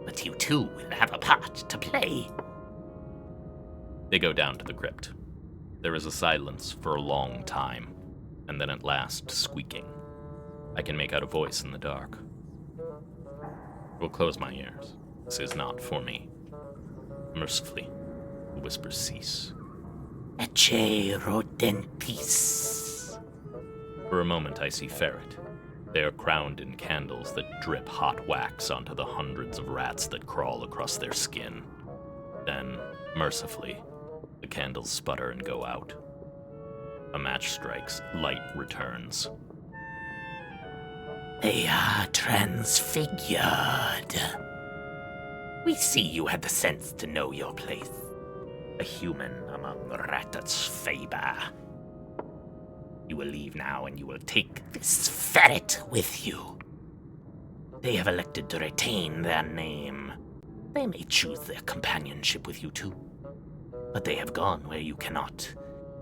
but you too will have a part to play. They go down to the crypt. There is a silence for a long time, and then at last squeaking. I can make out a voice in the dark. Will close my ears. This is not for me. Mercifully, the whispers cease. Ecce rodentis. For a moment I see Ferret. They are crowned in candles that drip hot wax onto the hundreds of rats that crawl across their skin. Then, mercifully, the candles sputter and go out. A match strikes, light returns. They are transfigured. We see you had the sense to know your place. A human among ratats Failbetter. You will leave now and you will take this ferret with you. They have elected to retain their name. They may choose their companionship with you too. But they have gone where you cannot.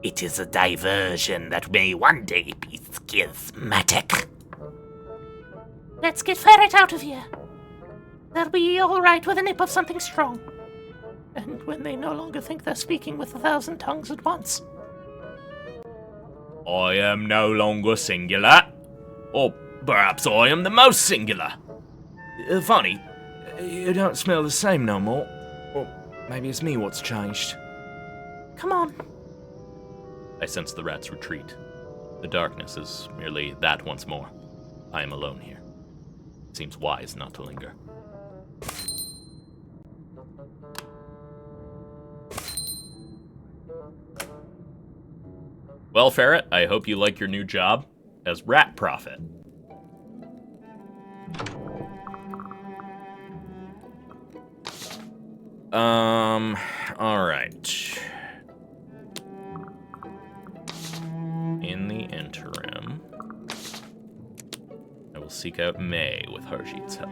It is a diversion that may one day be schismatic. Let's get Ferret out of here. They'll be all right with a nip of something strong. And when they no longer think they're speaking with 1,000 tongues at once. I am no longer singular. Or perhaps I am the most singular. Funny, you don't smell the same no more. Or maybe it's me what's changed. Come on. I sense the rats retreat. The darkness is merely that once more. I am alone here. It seems wise not to linger. Well, Ferret, I hope you like your new job as rat prophet. Alright. In the interim, I will seek out May with Harjeet's help.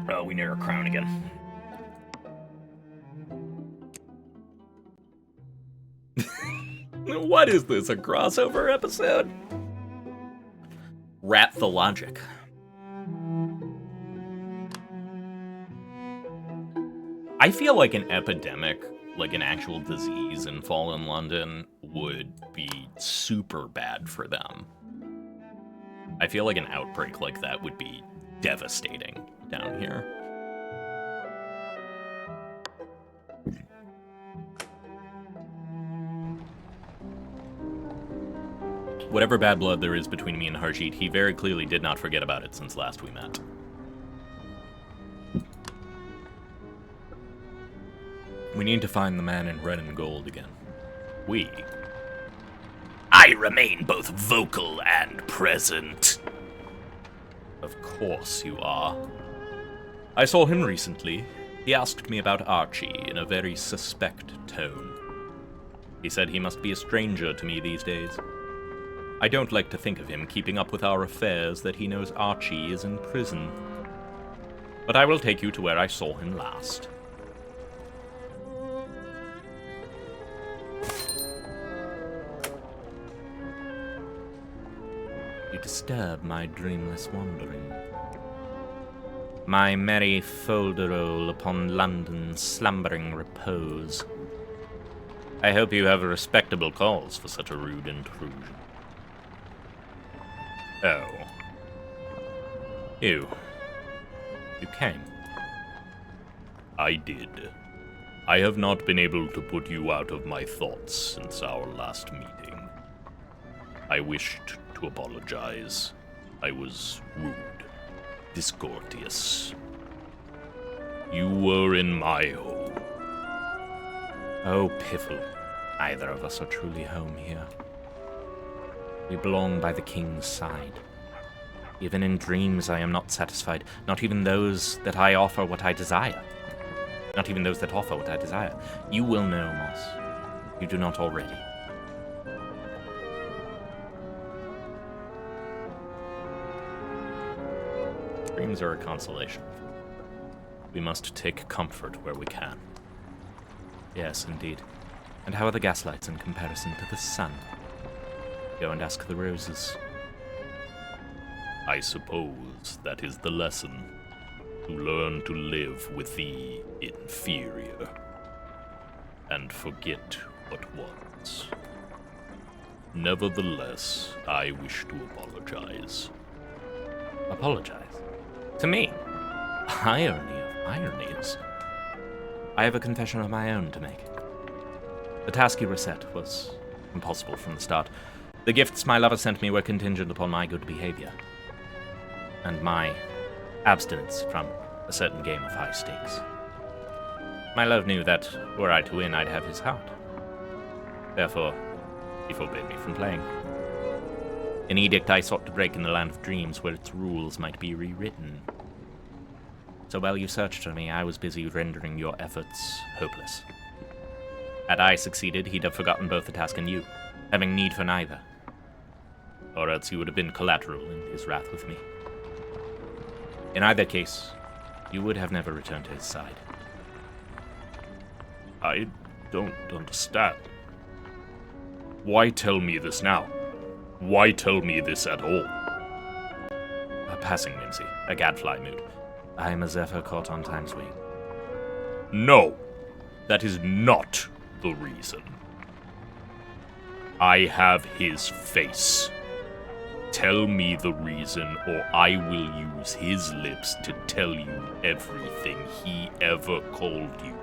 Oh, we near a crown again. What is this, a crossover episode? Rat the Logic. I feel like an epidemic, like an actual disease in Fallen London, would be super bad for them. I feel like an outbreak like that would be devastating down here. Whatever bad blood there is between me and Harjeet, he very clearly did not forget about it since last we met. We need to find the man in red and gold again. We? I remain both vocal and present. Of course you are. I saw him recently. He asked me about Archie in a very suspect tone. He said he must be a stranger to me these days. I don't like to think of him keeping up with our affairs that he knows Archie is in prison. But I will take you to where I saw him last. You disturb my dreamless wandering. My merry folderol upon London's slumbering repose. I hope you have respectable cause for such a rude intrusion. Oh. You came. I did. I have not been able to put you out of my thoughts since our last meeting. I wished to apologize. I was rude, discourteous. You were in my home. Oh, piffle. Neither of us are truly home here. We belong by the king's side. Even in dreams I am not satisfied, not even those that I offer what I desire. Not even those that offer what I desire. You will know, Moss. You do not already. Dreams are a consolation. We must take comfort where we can. Yes, indeed. And how are the gaslights in comparison to the sun? Go and ask the roses. I suppose that is the lesson. To learn to live with the inferior. And forget what was. Nevertheless, I wish to apologize. Apologize? To me? Irony of ironies. I have a confession of my own to make. The task you were set was impossible from the start. The gifts my lover sent me were contingent upon my good behavior. And my abstinence from a certain game of high stakes. My love knew that, were I to win, I'd have his heart. Therefore, he forbade me from playing. An edict I sought to break in the land of dreams, where its rules might be rewritten. So while you searched for me, I was busy rendering your efforts hopeless. Had I succeeded, he'd have forgotten both the task and you, having need for neither. Or else you would have been collateral in his wrath with me. In either case, you would have never returned to his side. I don't understand. Why tell me this now? Why tell me this at all? A passing whimsy, a gadfly mood. I am a zephyr caught on time's wing. No, that is not the reason. I have his face. Tell me the reason, or I will use his lips to tell you everything he ever called you.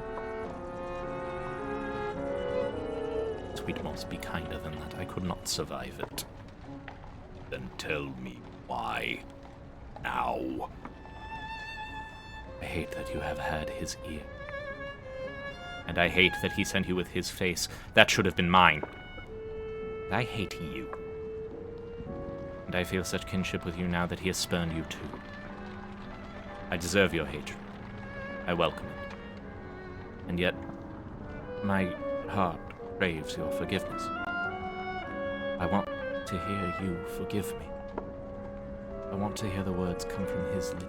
Sweet Moss, be kinder than that. I could not survive it. Then tell me why. Now. I hate that you have had his ear. And I hate that he sent you with his face. That should have been mine. And I hate you. And I feel such kinship with you now that he has spurned you too. I deserve your hatred. I welcome it. And yet, my heart craves your forgiveness. I want to hear you forgive me. I want to hear the words come from his lips.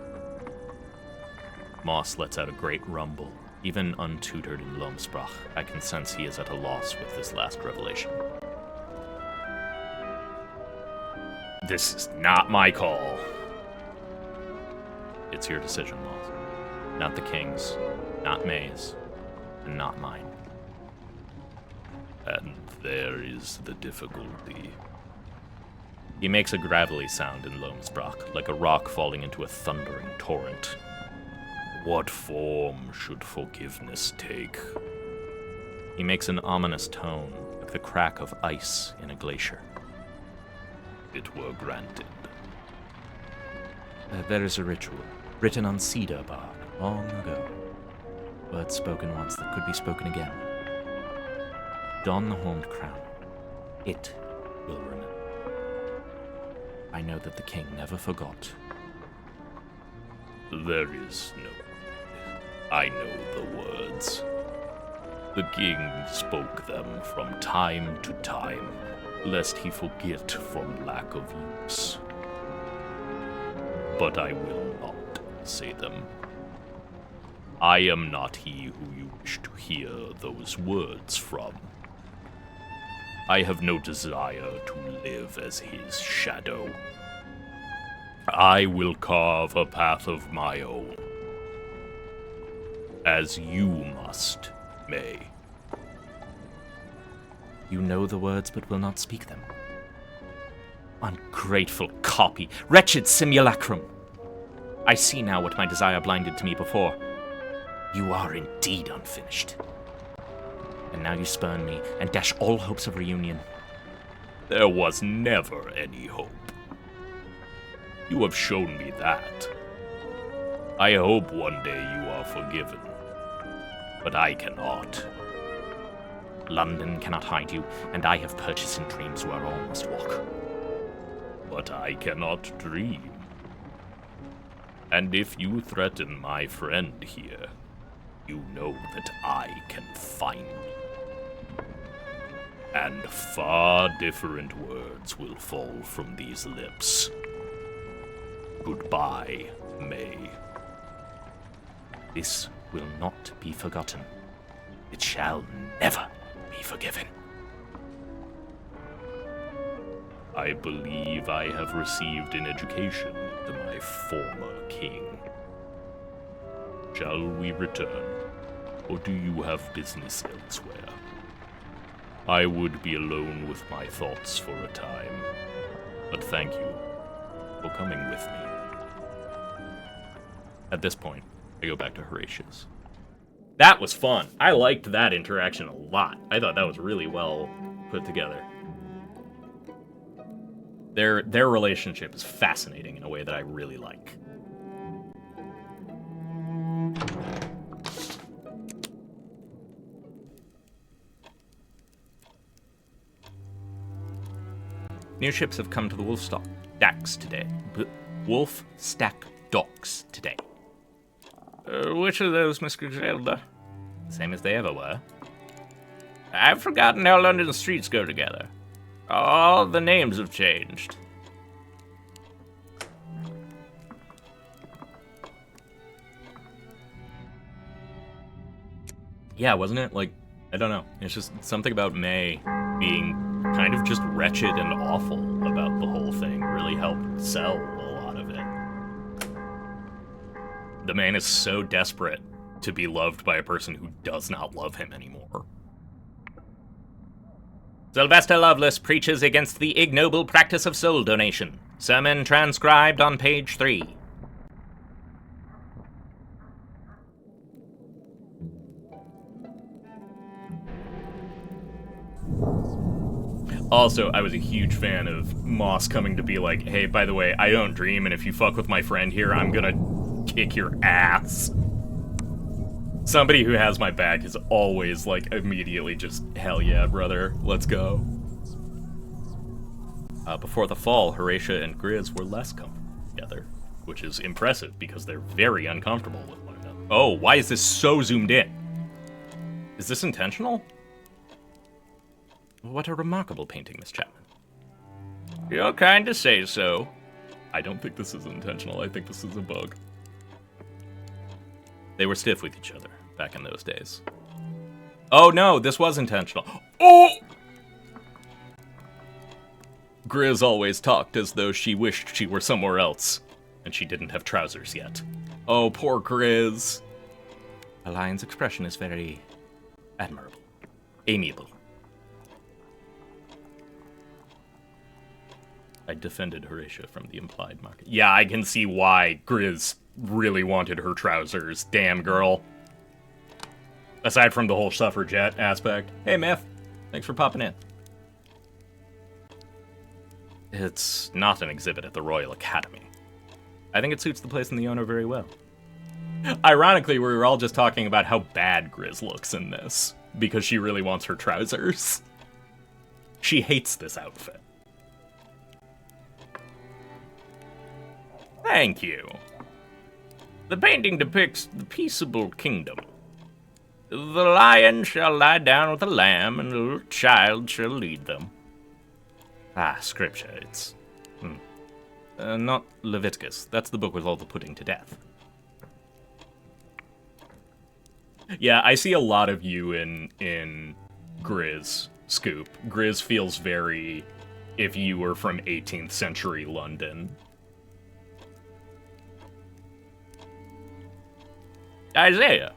Moss lets out a great rumble. Even untutored in Lomsprach, I can sense he is at a loss with this last revelation. This is not my call. It's your decision, Moss. Not the king's, not May's, and not mine. And there is the difficulty. He makes a gravelly sound in Loamsbrock, like a rock falling into a thundering torrent. What form should forgiveness take? He makes an ominous tone, like the crack of ice in a glacier. It were granted. There is a ritual, written on cedar bark long ago. Words spoken once that could be spoken again. Don the horned crown. It will remember. I know that the king never forgot. There is no... I know the words. The king spoke them from time to time, lest he forget from lack of use. But I will not say them. I am not he who you wish to hear those words from. I have no desire to live as his shadow. I will carve a path of my own, as you must, May. You know the words but will not speak them. Ungrateful copy, wretched simulacrum! I see now what my desire blinded to me before. You are indeed unfinished. And now you spurn me and dash all hopes of reunion. There was never any hope. You have shown me that. I hope one day you are forgiven. But I cannot. London cannot hide you, and I have purchased in dreams where all must walk. But I cannot dream. And if you threaten my friend here, you know that I can find you. And far different words will fall from these lips. Goodbye, May. This will not be forgotten. It shall never be forgiven. I believe I have received an education to my former king. Shall we return, or do you have business elsewhere? I would be alone with my thoughts for a time, but thank you for coming with me. At this point, I go back to Horatius. That was fun. I liked that interaction a lot. I thought that was really well put together. Their relationship is fascinating in a way that I really like. New ships have come to the Wolfstock Docks today. Wolfstack Docks today. Which of those, Miss Griselda? Same as they ever were. I've forgotten how London streets go together. All the names have changed. Yeah, wasn't it? Like, I don't know. It's just something about May being kind of just wretched and awful about the whole thing really helped sell a lot of it. The man is so desperate to be loved by a person who does not love him anymore. Sylvester Lovelace preaches against the ignoble practice of soul donation. Sermon transcribed on page 3. Also, I was a huge fan of Moss coming to be like, hey, by the way, I don't dream, and if you fuck with my friend here, I'm gonna kick your ass. Somebody who has my back is always, like, immediately just, hell yeah, brother, let's go. Before the fall, Horatia and Grizz were less comfortable together, which is impressive because they're very uncomfortable with one another. Oh, why is this so zoomed in? Is this intentional? What a remarkable painting, Miss Chapman. You're kind to say so. I don't think this is intentional. I think this is a bug. They were stiff with each other back in those days. Oh no, this was intentional. Oh! Grizz always talked as though she wished she were somewhere else, and she didn't have trousers yet. Oh, poor Grizz. A lion's expression is very admirable. Amiable. I defended Horatia from the implied market. Yeah, I can see why Grizz really wanted her trousers. Damn, girl. Aside from the whole suffragette aspect. Hey, Myth. Thanks for popping in. It's not an exhibit at the Royal Academy. I think it suits the place and the owner very well. Ironically, we were all just talking about how bad Grizz looks in this, because she really wants her trousers. She hates this outfit. Thank you. The painting depicts the peaceable kingdom. The lion shall lie down with the lamb, and the little child shall lead them. Ah, scripture, it's... not Leviticus. That's the book with all the putting to death. Yeah, I see a lot of you in Grizz, Scoop. Grizz feels very if you were from 18th century London. Isaiah,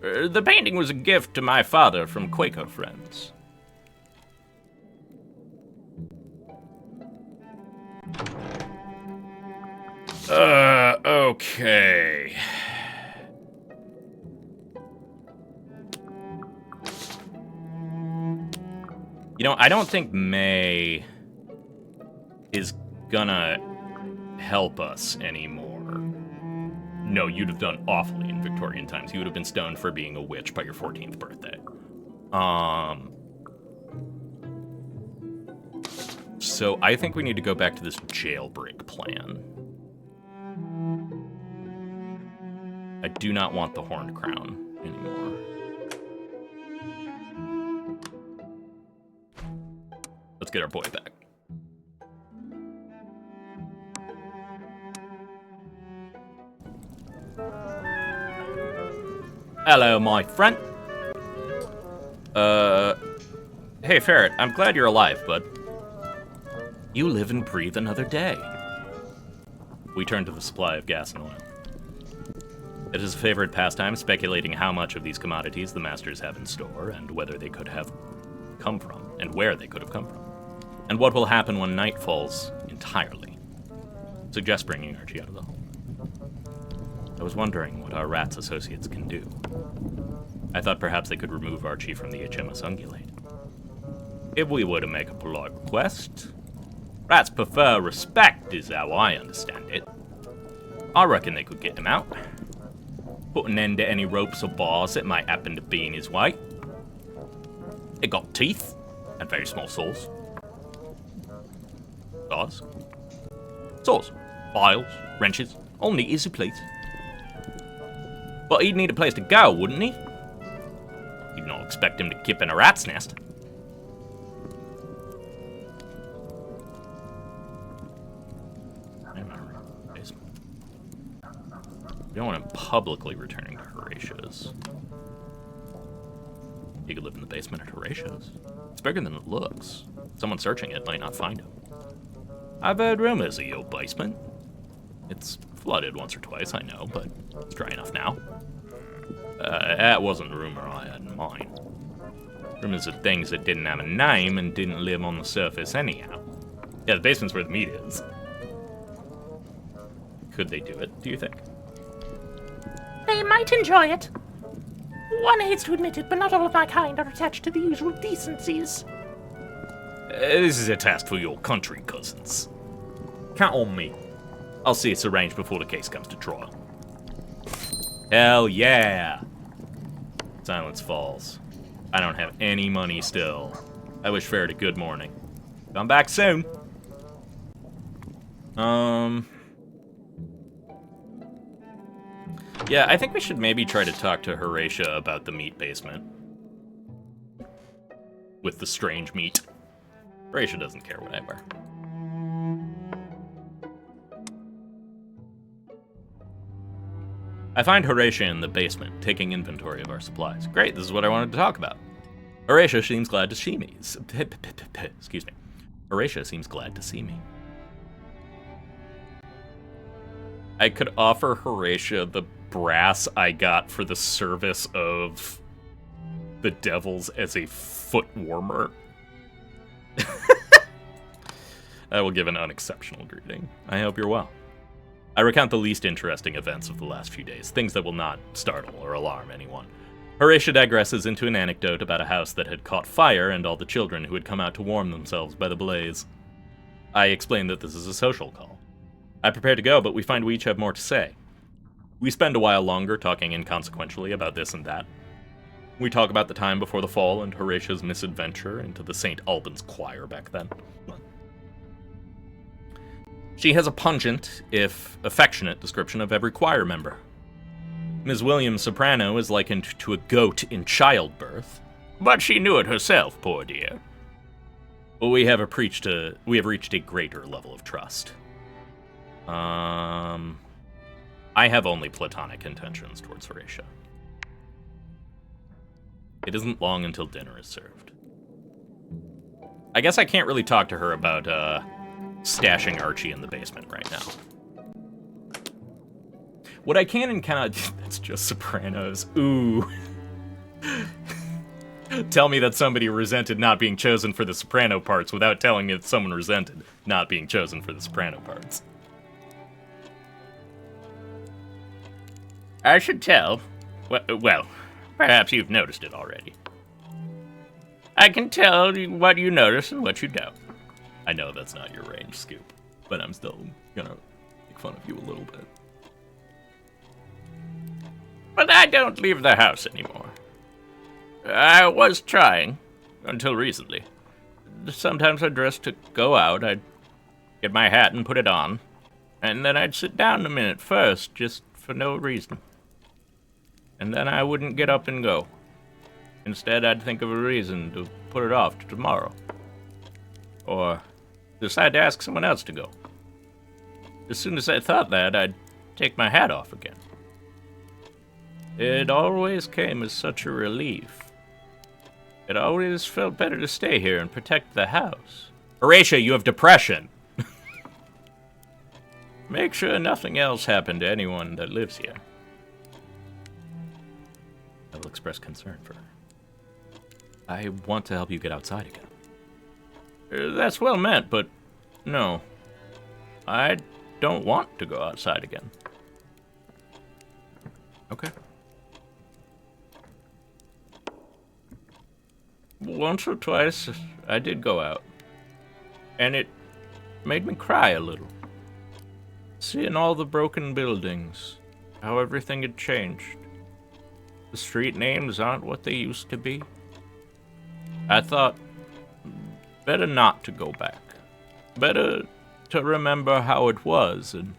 the painting was a gift to my father from Quaker friends. Okay. You know, I don't think May is gonna help us anymore. No, you'd have done awfully in Victorian times. You would have been stoned for being a witch by your 14th birthday. So I think we need to go back to this jailbreak plan. I do not want the Horned Crown anymore. Let's get our boy back. Hello, my friend. Hey, Ferret, I'm glad you're alive, bud. You live and breathe another day. We turn to the supply of gas and oil. It is a favorite pastime speculating how much of these commodities the masters have in store, and whether they could have come from, and where they could have come from, and what will happen when night falls entirely. Suggest bringing Archie out of the hole. I was wondering what our rats associates can do. I thought perhaps they could remove Archie from the HMS Ungulate. If we were to make a polite request, rats prefer respect is how I understand it. I reckon they could get him out. Put an end to any ropes or bars that might happen to be in his way. It got teeth and very small saws. Saws, files, wrenches, all neat as you please. But he'd need a place to go, wouldn't he? You'd not expect him to keep in a rat's nest. You don't want him publicly returning to Horatia's. He could live in the basement at Horatia's. It's bigger than it looks. Someone searching it might not find him. I've heard rumors of your basement. It's flooded once or twice, I know, but it's dry enough now. That wasn't the rumor I had in mind. Rumors of things that didn't have a name and didn't live on the surface anyhow. Yeah, the basement's where the meat is. Could they do it, do you think? They might enjoy it. One hates to admit it, but not all of my kind are attached to the usual decencies. This is a task for your country, cousins. Count on me. I'll see it's arranged before the case comes to trial. Hell yeah! Silence falls. I don't have any money still. I wish Ferret a good morning. Come back soon! Yeah, I think we should maybe try to talk to Horatia about the meat basement. With the strange meat. Horatia doesn't care whatever. I find Horatia in the basement, taking inventory of our supplies. Great, this is what I wanted to talk about. Horatia seems glad to see me. Excuse me. Horatia seems glad to see me. I could offer Horatia the brass I got for the service of the devils as a foot warmer. I will give an unexceptional greeting. I hope you're well. I recount the least interesting events of the last few days, things that will not startle or alarm anyone. Horatio digresses into an anecdote about a house that had caught fire and all the children who had come out to warm themselves by the blaze. I explain that this is a social call. I prepare to go, but we find we each have more to say. We spend a while longer talking inconsequentially about this and that. We talk about the time before the fall and Horatio's misadventure into the St. Albans choir back then. She has a pungent, if affectionate, description of every choir member. Ms. Williams Soprano is likened to a goat in childbirth. But she knew it herself, poor dear. But we have reached a greater level of trust. I have only platonic intentions towards Horatio. It isn't long until dinner is served. I guess I can't really talk to her about, stashing Archie in the basement right now. What I can and cannot do, that's just Sopranos. Ooh. Tell me that somebody resented not being chosen for the soprano parts without telling me that someone resented not being chosen for the soprano parts. I should tell. Well, perhaps you've noticed it already. I can tell what you notice and what you don't. I know that's not your range, Scoop, but I'm still gonna make fun of you a little bit. But I don't leave the house anymore. I was trying, until recently. Sometimes I'd dress to go out, I'd get my hat and put it on, and then I'd sit down a minute first, just for no reason. And then I wouldn't get up and go. Instead, I'd think of a reason to put it off to tomorrow. Or decide to ask someone else to go. As soon as I thought that, I'd take my hat off again. It always came as such a relief. It always felt better to stay here and protect the house. Horatio, you have depression. Make sure nothing else happened to anyone that lives here. I will express concern for her. I want to help you get outside again. That's well meant, but no. I don't want to go outside again. Okay. Once or twice, I did go out. And it made me cry a little. Seeing all the broken buildings, how everything had changed. The street names aren't what they used to be. I thought, better not to go back. Better to remember how it was and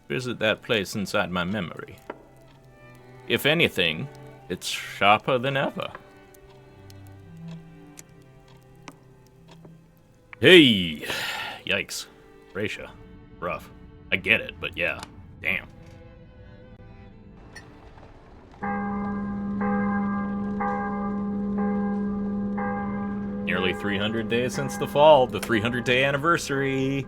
visit that place inside my memory. If anything, it's sharper than ever. Hey! Yikes. Horatio. Rough. I get it, but yeah. Damn. Nearly 300 days since the fall, the 300-day anniversary.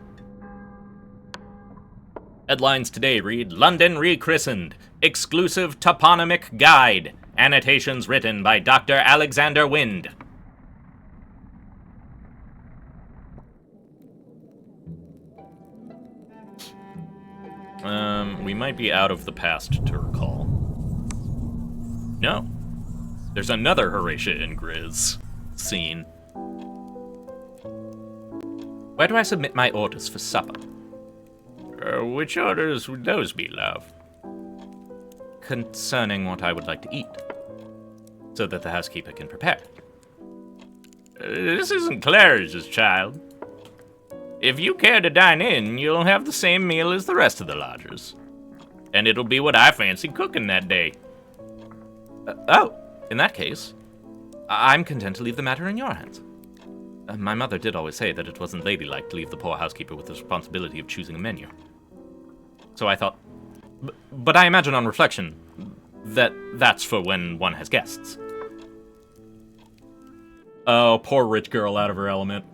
Headlines today read, London rechristened, exclusive toponymic guide, annotations written by Dr. Alexander Wind. We might be out of the past to recall. No. There's another Horatio and Grizz scene. Where do I submit my orders for supper? Which orders would those be, love? Concerning what I would like to eat, so that the housekeeper can prepare it. This isn't Claridge's child. If you care to dine in, you'll have the same meal as the rest of the lodgers. And it'll be what I fancy cooking that day. Oh, in that case, I'm content to leave the matter in your hands. My mother did always say that it wasn't ladylike to leave the poor housekeeper with the responsibility of choosing a menu. So I thought, but I imagine on reflection that that's for when one has guests. Oh, poor rich girl out of her element.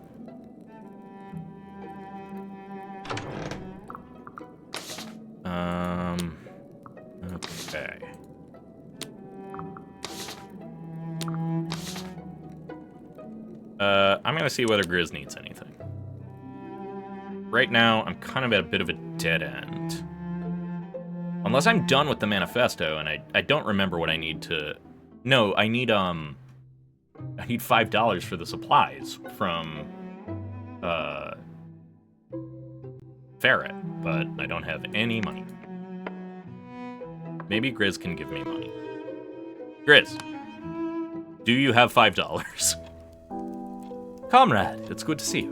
Okay. Okay. I'm gonna see whether Grizz needs anything. Right now, I'm kind of at a bit of a dead end. Unless I'm done with the manifesto, and I don't remember what I need to... No, I need $5 for the supplies from, Ferret, but I don't have any money. Maybe Grizz can give me money. Grizz, do you have $5? Comrade, it's good to see you.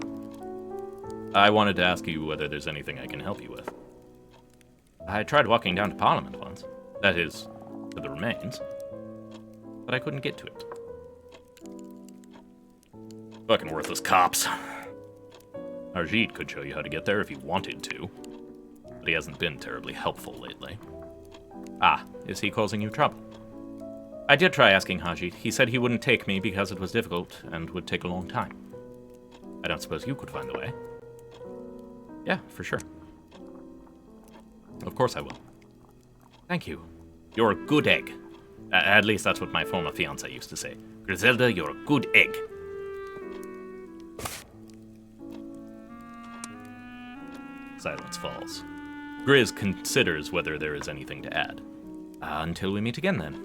I wanted to ask you whether there's anything I can help you with. I tried walking down to Parliament once. That is, to the remains. But I couldn't get to it. Fucking worthless cops. Arjit could show you how to get there if he wanted to. But he hasn't been terribly helpful lately. Ah, is he causing you trouble? I did try asking Hajit. He said he wouldn't take me because it was difficult and would take a long time. I don't suppose you could find the way. Yeah, for sure. Of course I will. Thank you. You're a good egg. At least that's what my former fiancé used to say. Griselda, you're a good egg. Silence falls. Grizz considers whether there is anything to add. Until we meet again, then.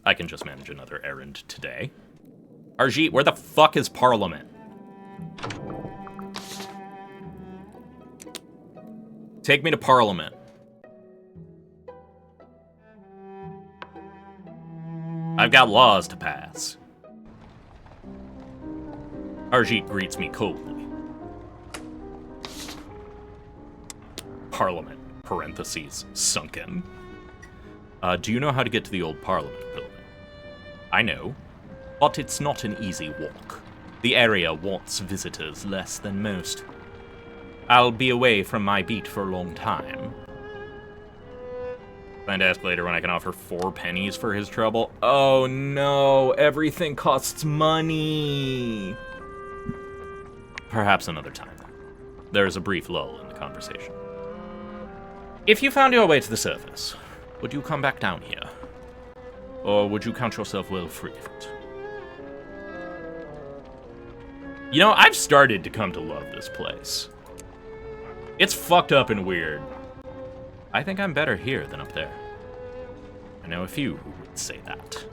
I can just manage another errand today. Arjit, where the fuck is Parliament? Take me to Parliament. I've got laws to pass. Arjit greets me coldly. Parliament, parentheses, sunken. Do you know how to get to the old Parliament building? I know, but it's not an easy walk. The area wants visitors less than most. I'll be away from my beat for a long time. Plan to ask later when I can offer 4 pennies for his trouble. Oh no, everything costs money. Perhaps another time. There is a brief lull in the conversation. If you found your way to the surface, would you come back down here? Or would you count yourself well free of it? You know, I've started to come to love this place. It's fucked up and weird. I think I'm better here than up there. I know a few who would say that.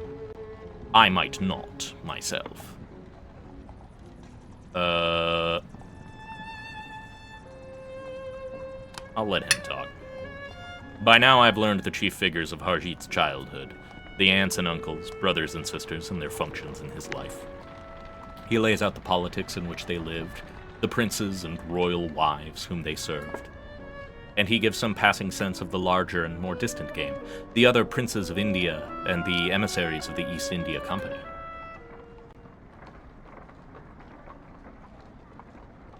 I might not, myself. I'll let him talk. By now I've learned the chief figures of Harjit's childhood, the aunts and uncles, brothers and sisters, and their functions in his life. He lays out the politics in which they lived, the princes and royal wives whom they served. And he gives some passing sense of the larger and more distant game, the other princes of India and the emissaries of the East India Company.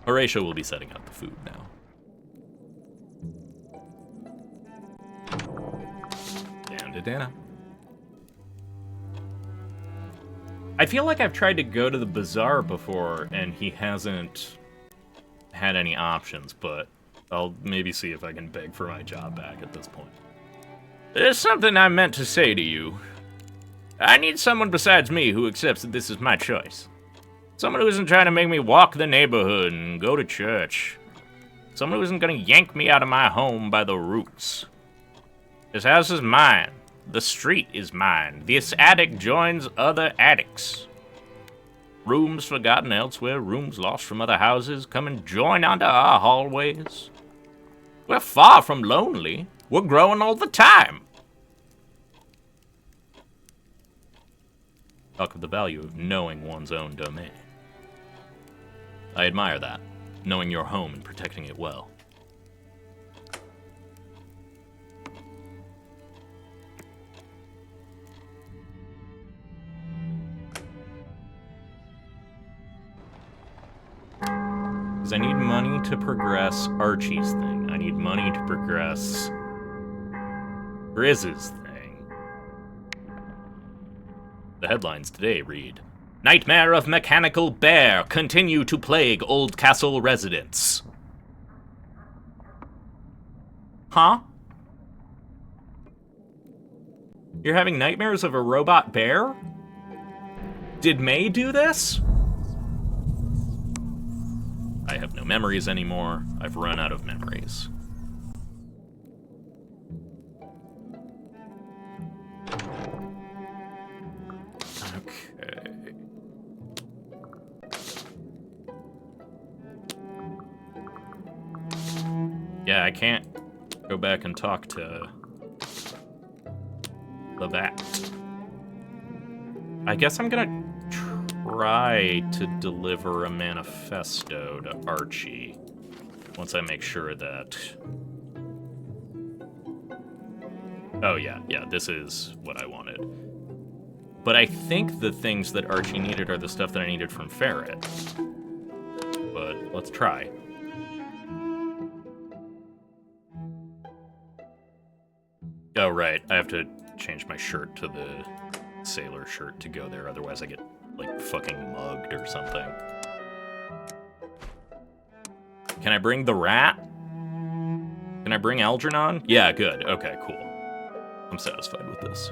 Horatio will be setting out the food now. Down to dinner. I feel like I've tried to go to the bazaar before, and he hasn't had any options, but I'll maybe see if I can beg for my job back at this point. There's something I meant to say to you. I need someone besides me who accepts that this is my choice. Someone who isn't trying to make me walk the neighborhood and go to church. Someone who isn't gonna yank me out of my home by the roots. This house is mine. The street is mine. This attic joins other attics. Rooms forgotten elsewhere, rooms lost from other houses, come and join onto our hallways. We're far from lonely. We're growing all the time. Talk of the value of knowing one's own domain. I admire that, knowing your home and protecting it well. I need money to progress Archie's thing. I need money to progress Grizz's thing. The headlines today read, Nightmare of Mechanical Bear continue to plague Old Castle residents. Huh? You're having nightmares of a robot bear? Did May do this? I have no memories anymore. I've run out of memories. Okay. Yeah, I can't go back and talk to the bat. I guess I'm gonna try to deliver a manifesto to Archie once I make sure that... Oh yeah, this is what I wanted. But I think the things that Archie needed are the stuff that I needed from Ferret. But let's try. Oh right, I have to change my shirt to the sailor shirt to go there, otherwise I get, like, fucking mugged or something. Can I bring the rat? Can I bring Algernon? Yeah, good. Okay, cool. I'm satisfied with this.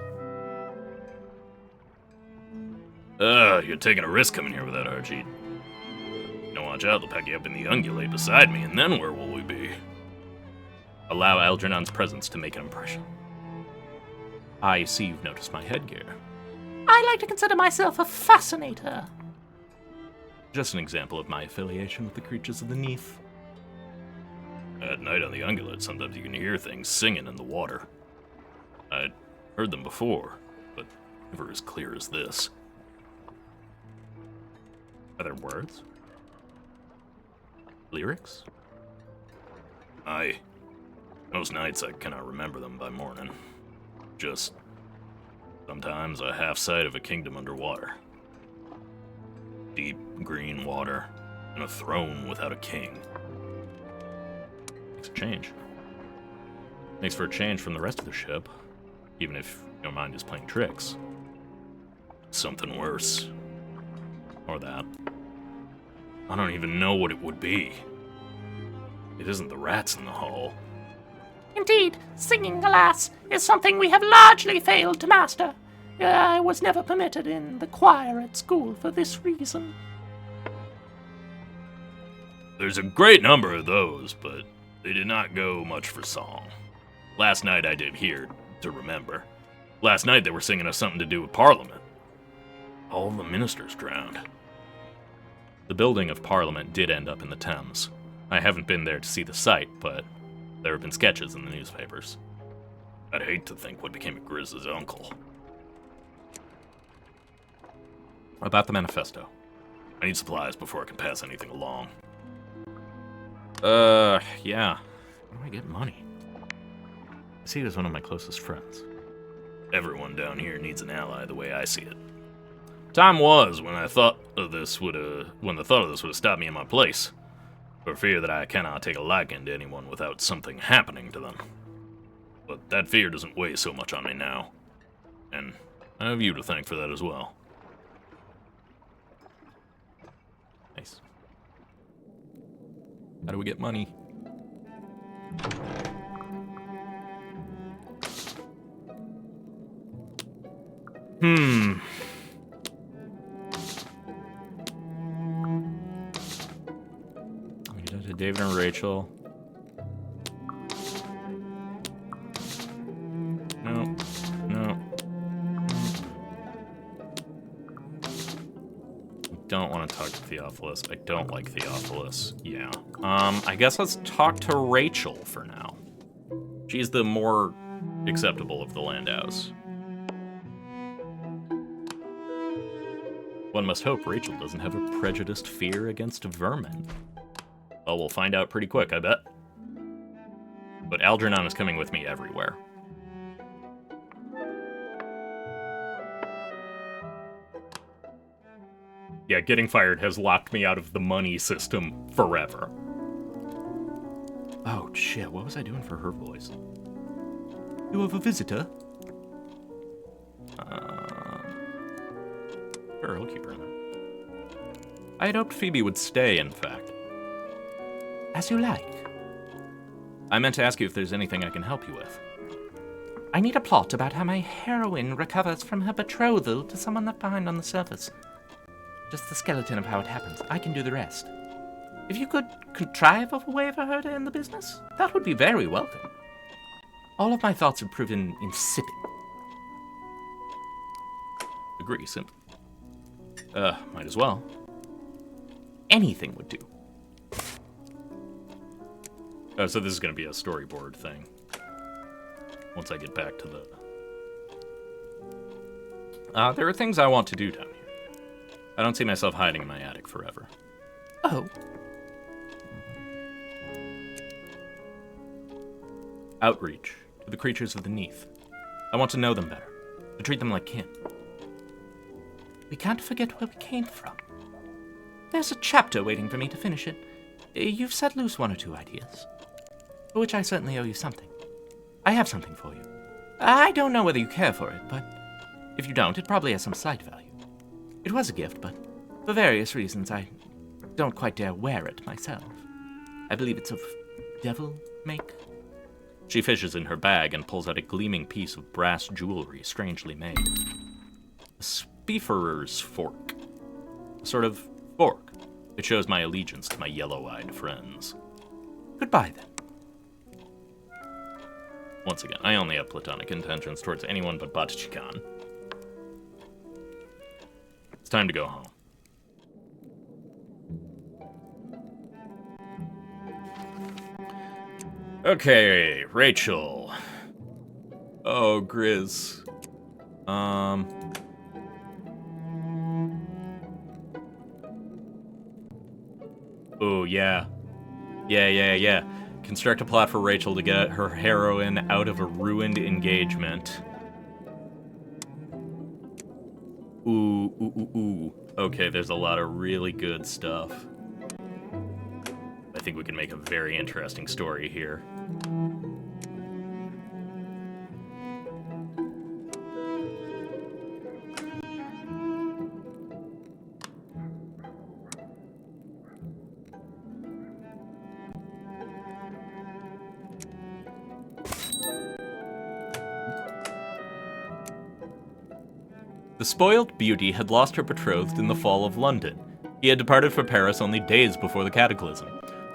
You're taking a risk coming here with that, Archie. Don't watch out, they'll pack you up in the ungulate beside me, and then where will we be? Allow Algernon's presence to make an impression. I see you've noticed my headgear. I like to consider myself a fascinator. Just an example of my affiliation with the creatures of the Neath. At night on the ungulate, sometimes you can hear things singing in the water. I'd heard them before, but never as clear as this. Are there words? Lyrics? Aye. Most nights I cannot remember them by morning. Just sometimes a half sight of a kingdom underwater. Deep green water, and a throne without a king. Makes a change. Makes for a change from the rest of the ship, even if your mind is playing tricks. Something worse. Or that. I don't even know what it would be. It isn't the rats in the hull. Indeed, singing, alas, is something we have largely failed to master. I was never permitted in the choir at school for this reason. There's a great number of those, but they did not go much for song. Last night I did hear, to remember. Last night they were singing us something to do with Parliament. All the ministers drowned. The building of Parliament did end up in the Thames. I haven't been there to see the site, but there have been sketches in the newspapers. I'd hate to think what became of Grizz's uncle. About the manifesto. I need supplies before I can pass anything along. Yeah. How do I get money? I see he was one of my closest friends. Everyone down here needs an ally the way I see it. Time was when the thought of this would have stopped me in my place, for fear that I cannot take a liking to anyone without something happening to them. But that fear doesn't weigh so much on me now, and I have you to thank for that as well. Nice. How do we get money? We did it to David and Rachel. No. Don't want to talk to Theophilus. I don't like Theophilus. Yeah. I guess let's talk to Rachel for now. She's the more acceptable of the Landaus. One must hope Rachel doesn't have a prejudiced fear against vermin. Well, we'll find out pretty quick, I bet. But Algernon is coming with me everywhere. Yeah, getting fired has locked me out of the money system forever. Oh, shit, what was I doing for her voice? You have a visitor? Sure, I'll keep her in there. I had hoped Phoebe would stay, in fact. As you like. I meant to ask you if there's anything I can help you with. I need a plot about how my heroine recovers from her betrothal to someone left behind on the surface. Just the skeleton of how it happens. I can do the rest. If you could contrive a way for her to end the business, that would be very welcome. All of my thoughts have proven insipid. Agree, simp. Might as well. Anything would do. Oh, so this is going to be a storyboard thing. Once I get back to the... there are things I want to do down here. I don't see myself hiding in my attic forever. Oh. Outreach to the creatures of the Neath. I want to know them better. To treat them like kin. We can't forget where we came from. There's a chapter waiting for me to finish it. You've set loose one or two ideas, for which I certainly owe you something. I have something for you. I don't know whether you care for it, but if you don't, it probably has some slight value. It was a gift, but for various reasons, I don't quite dare wear it myself. I believe it's of devil make. She fishes in her bag and pulls out a gleaming piece of brass jewelry strangely made. A speaker's fork. A sort of fork. It shows my allegiance to my yellow-eyed friends. Goodbye, then. Once again, I only have platonic intentions towards anyone but Batachikan. It's time to go home. Okay, Rachel. Oh, Grizz. Oh, yeah. Yeah. Construct a plot for Rachel to get her heroine out of a ruined engagement. Ooh. Okay, there's a lot of really good stuff. I think we can make a very interesting story here. The spoiled beauty had lost her betrothed in the fall of London. He had departed for Paris only days before the cataclysm.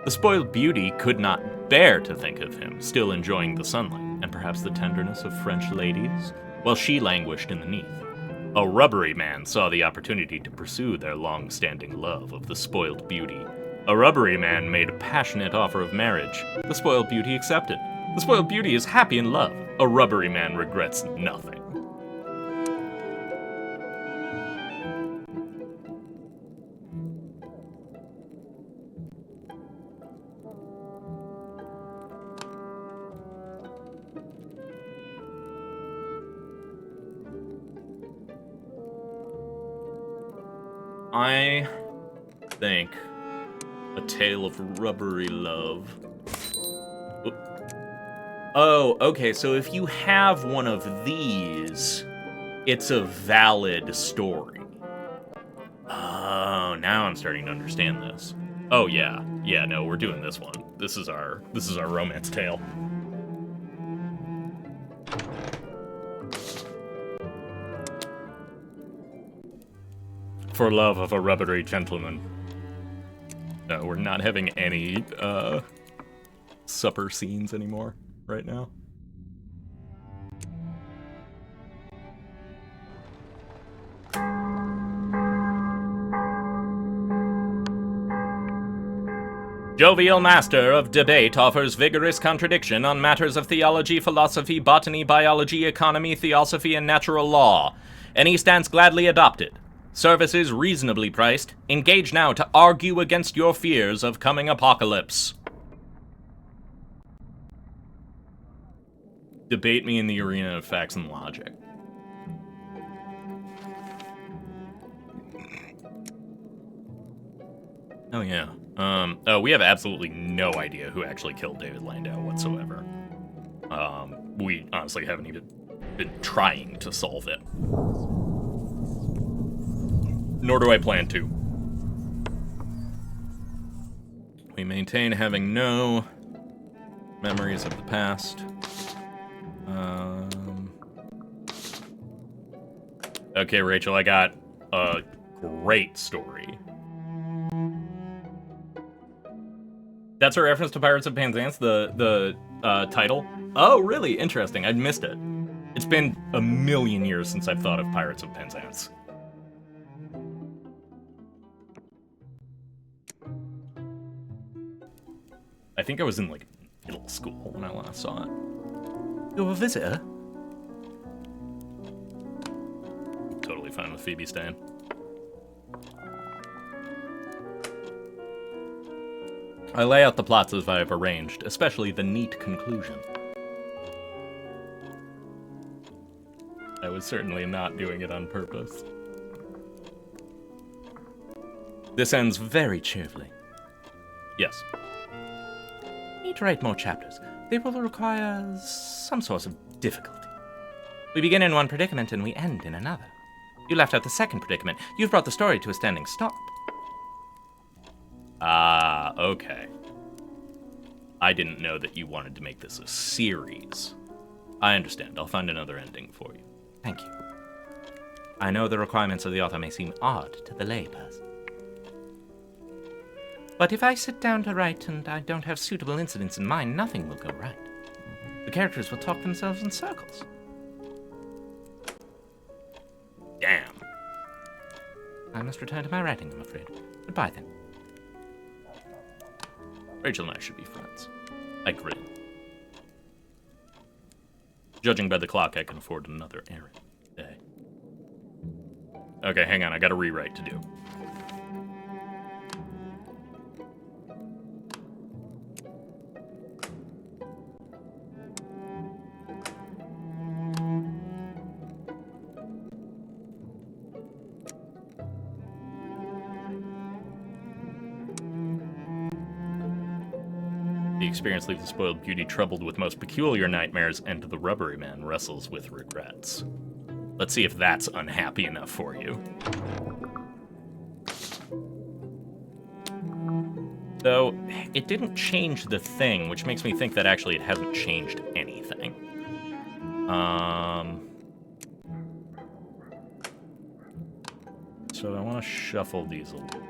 The spoiled beauty could not bear to think of him, still enjoying the sunlight, and perhaps the tenderness of French ladies, while she languished in the Neath. A rubbery man saw the opportunity to pursue their long-standing love of the spoiled beauty. A rubbery man made a passionate offer of marriage. The spoiled beauty accepted. The spoiled beauty is happy in love. A rubbery man regrets nothing. I think a tale of rubbery love. Oh, okay, so if you have one of these, it's a valid story. Oh, now I'm starting to understand this. Oh yeah, no, we're doing this one. This is our romance tale. For love of a rubbery gentleman. No, we're not having any supper scenes anymore right now. Jovial master of debate offers vigorous contradiction on matters of theology, philosophy, botany, biology, economy, theosophy, and natural law. Any stance gladly adopted. Services reasonably priced. Engage now to argue against your fears of coming apocalypse. Debate me in the arena of facts and logic. Oh yeah. We have absolutely no idea who actually killed David Landau whatsoever. We honestly haven't even been trying to solve it. Nor do I plan to. We maintain having no memories of the past. Okay, Rachel, I got a great story. That's a reference to Pirates of Penzance, the title. Oh, really? Interesting. I'd missed it. It's been a million years since I've thought of Pirates of Penzance. I think I was in, like, middle school when I last saw it. You're a visitor? Totally fine with Phoebe staying. I lay out the plots as I've arranged, especially the neat conclusion. I was certainly not doing it on purpose. This ends very cheerfully. Yes. Need to write more chapters. They will require some source of difficulty. We begin in one predicament and we end in another. You left out the second predicament. You've brought the story to a standing stop. Ah, okay. I didn't know that you wanted to make this a series. I understand. I'll find another ending for you. Thank you. I know the requirements of the author may seem odd to the layperson. But if I sit down to write and I don't have suitable incidents in mind, nothing will go right. The characters will talk themselves in circles. Damn. I must return to my writing, I'm afraid. Goodbye, then. Rachel and I should be friends. I grin. Judging by the clock, I can afford another errand today. Okay, hang on. I got a rewrite to do. The experience leaves the spoiled beauty troubled with most peculiar nightmares, and the rubbery man wrestles with regrets. Let's see if that's unhappy enough for you. Though, it didn't change the thing, which makes me think that actually it hasn't changed anything. So I want to shuffle these a little bit.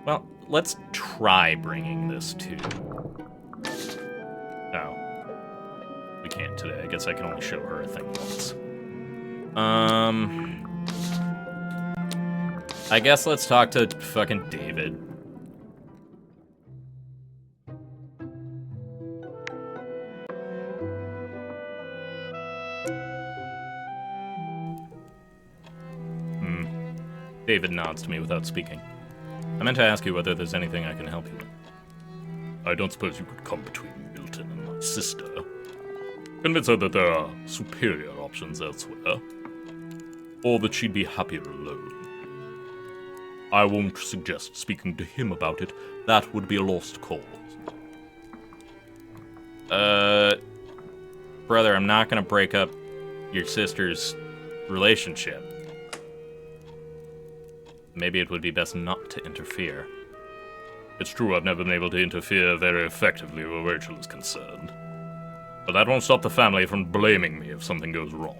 Well, let's try bringing this to... No. We can't today. I guess I can only show her a thing once. I guess let's talk to fucking David. David nods to me without speaking. I meant to ask you whether there's anything I can help you with. I don't suppose you could come between Milton and my sister. Convince her that there are superior options elsewhere. Or that she'd be happier alone. I won't suggest speaking to him about it. That would be a lost cause. Brother, I'm not gonna break up your sister's relationship. Maybe it would be best not to interfere. It's true I've never been able to interfere very effectively where Rachel is concerned. But that won't stop the family from blaming me if something goes wrong.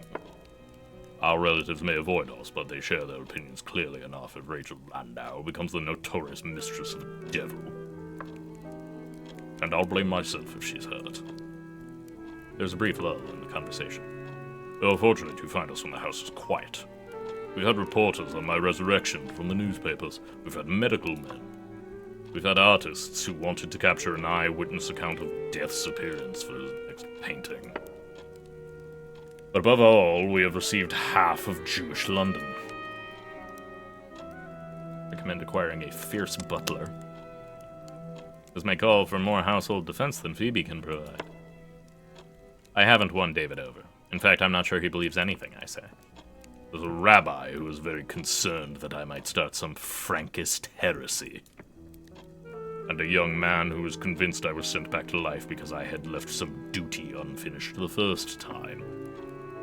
Our relatives may avoid us, but they share their opinions clearly enough if Rachel Landau becomes the notorious mistress of the devil. And I'll blame myself if she's hurt. There's a brief lull in the conversation. You're fortunate you find us when the house is quiet. We had reporters on my resurrection from the newspapers. We've had medical men. We've had artists who wanted to capture an eyewitness account of Death's appearance for his next painting. But above all, we have received half of Jewish London. Recommend acquiring a fierce butler. This may call for more household defense than Phoebe can provide. I haven't won David over. In fact, I'm not sure he believes anything I say. There's a rabbi who was very concerned that I might start some Frankist heresy. And a young man who was convinced I was sent back to life because I had left some duty unfinished the first time.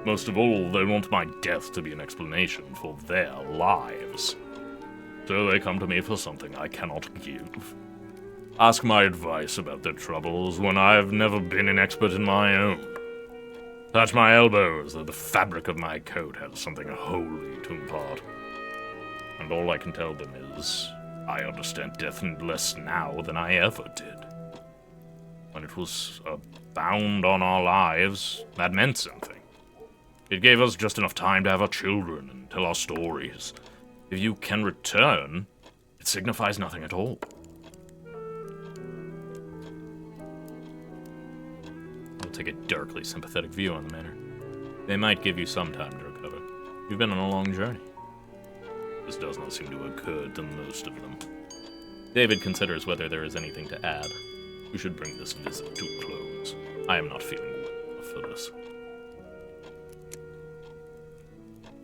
Most of all, they want my death to be an explanation for their lives. So they come to me for something I cannot give. ask my advice about their troubles when I've never been an expert in my own. Touch my elbows that the fabric of my coat has something holy to impart. And all I can tell them is, I understand death less now than I ever did. When it was a bound on our lives, that meant something. It gave us just enough time to have our children and tell our stories. If you can return, it signifies nothing at all. I'll take a darkly sympathetic view on the matter. They might give you some time to recover. You've been on a long journey. This does not seem to occur to most of them. David considers whether there is anything to add. We should bring this visit to a close. I am not feeling well enough for this.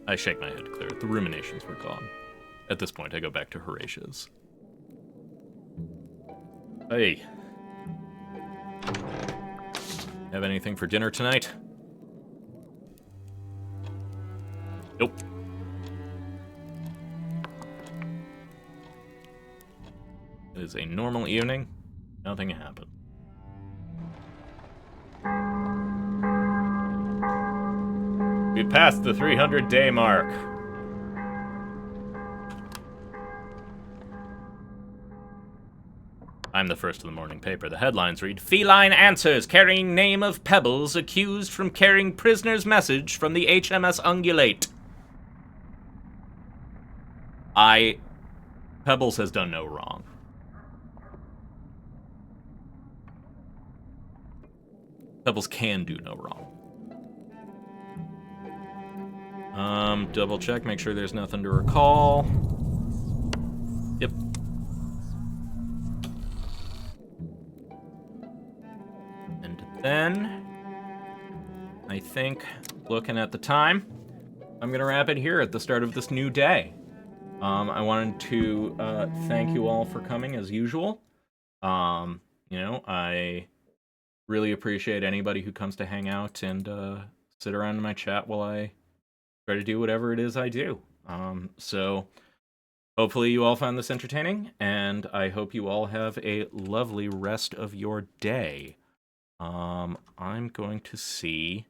I shake my head to clear it. The ruminations were gone. At this point, I go back to Horatius. Hey. Have anything for dinner tonight? Nope. It is a normal evening. Nothing happened. We passed the 300-day mark. I'm the first of the morning paper. The headlines read, Feline answers carrying name of Pebbles accused from carrying prisoner's message from the HMS Ungulate. Pebbles has done no wrong. Pebbles can do no wrong. Double check, make sure there's nothing to recall. Yep. And then, I think, looking at the time, I'm gonna wrap it here at the start of this new day. I wanted to thank you all for coming as usual. I really appreciate anybody who comes to hang out and sit around in my chat while I try to do whatever it is I do. So hopefully you all found this entertaining, and I hope you all have a lovely rest of your day. I'm going to see...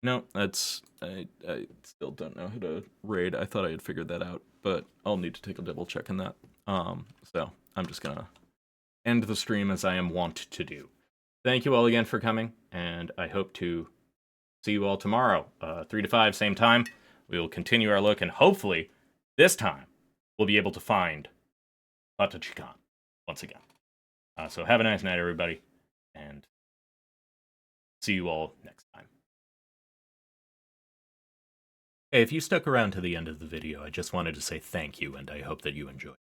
No, that's... I still don't know how to raid. I thought I had figured that out, but I'll need to take a double check on that. So I'm just gonna end the stream as I am wont to do. Thank you all again for coming, and I hope to see you all tomorrow, 3 to 5, same time. We will continue our look, and hopefully, this time, we'll be able to find Batachikan once again. So have a nice night, everybody, and see you all next time. Hey, if you stuck around to the end of the video, I just wanted to say thank you, and I hope that you enjoyed.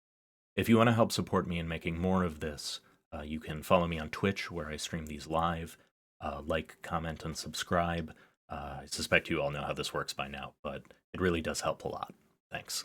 If you want to help support me in making more of this, you can follow me on Twitch, where I stream these live. Like, comment, and subscribe. I suspect you all know how this works by now, but it really does help a lot. Thanks.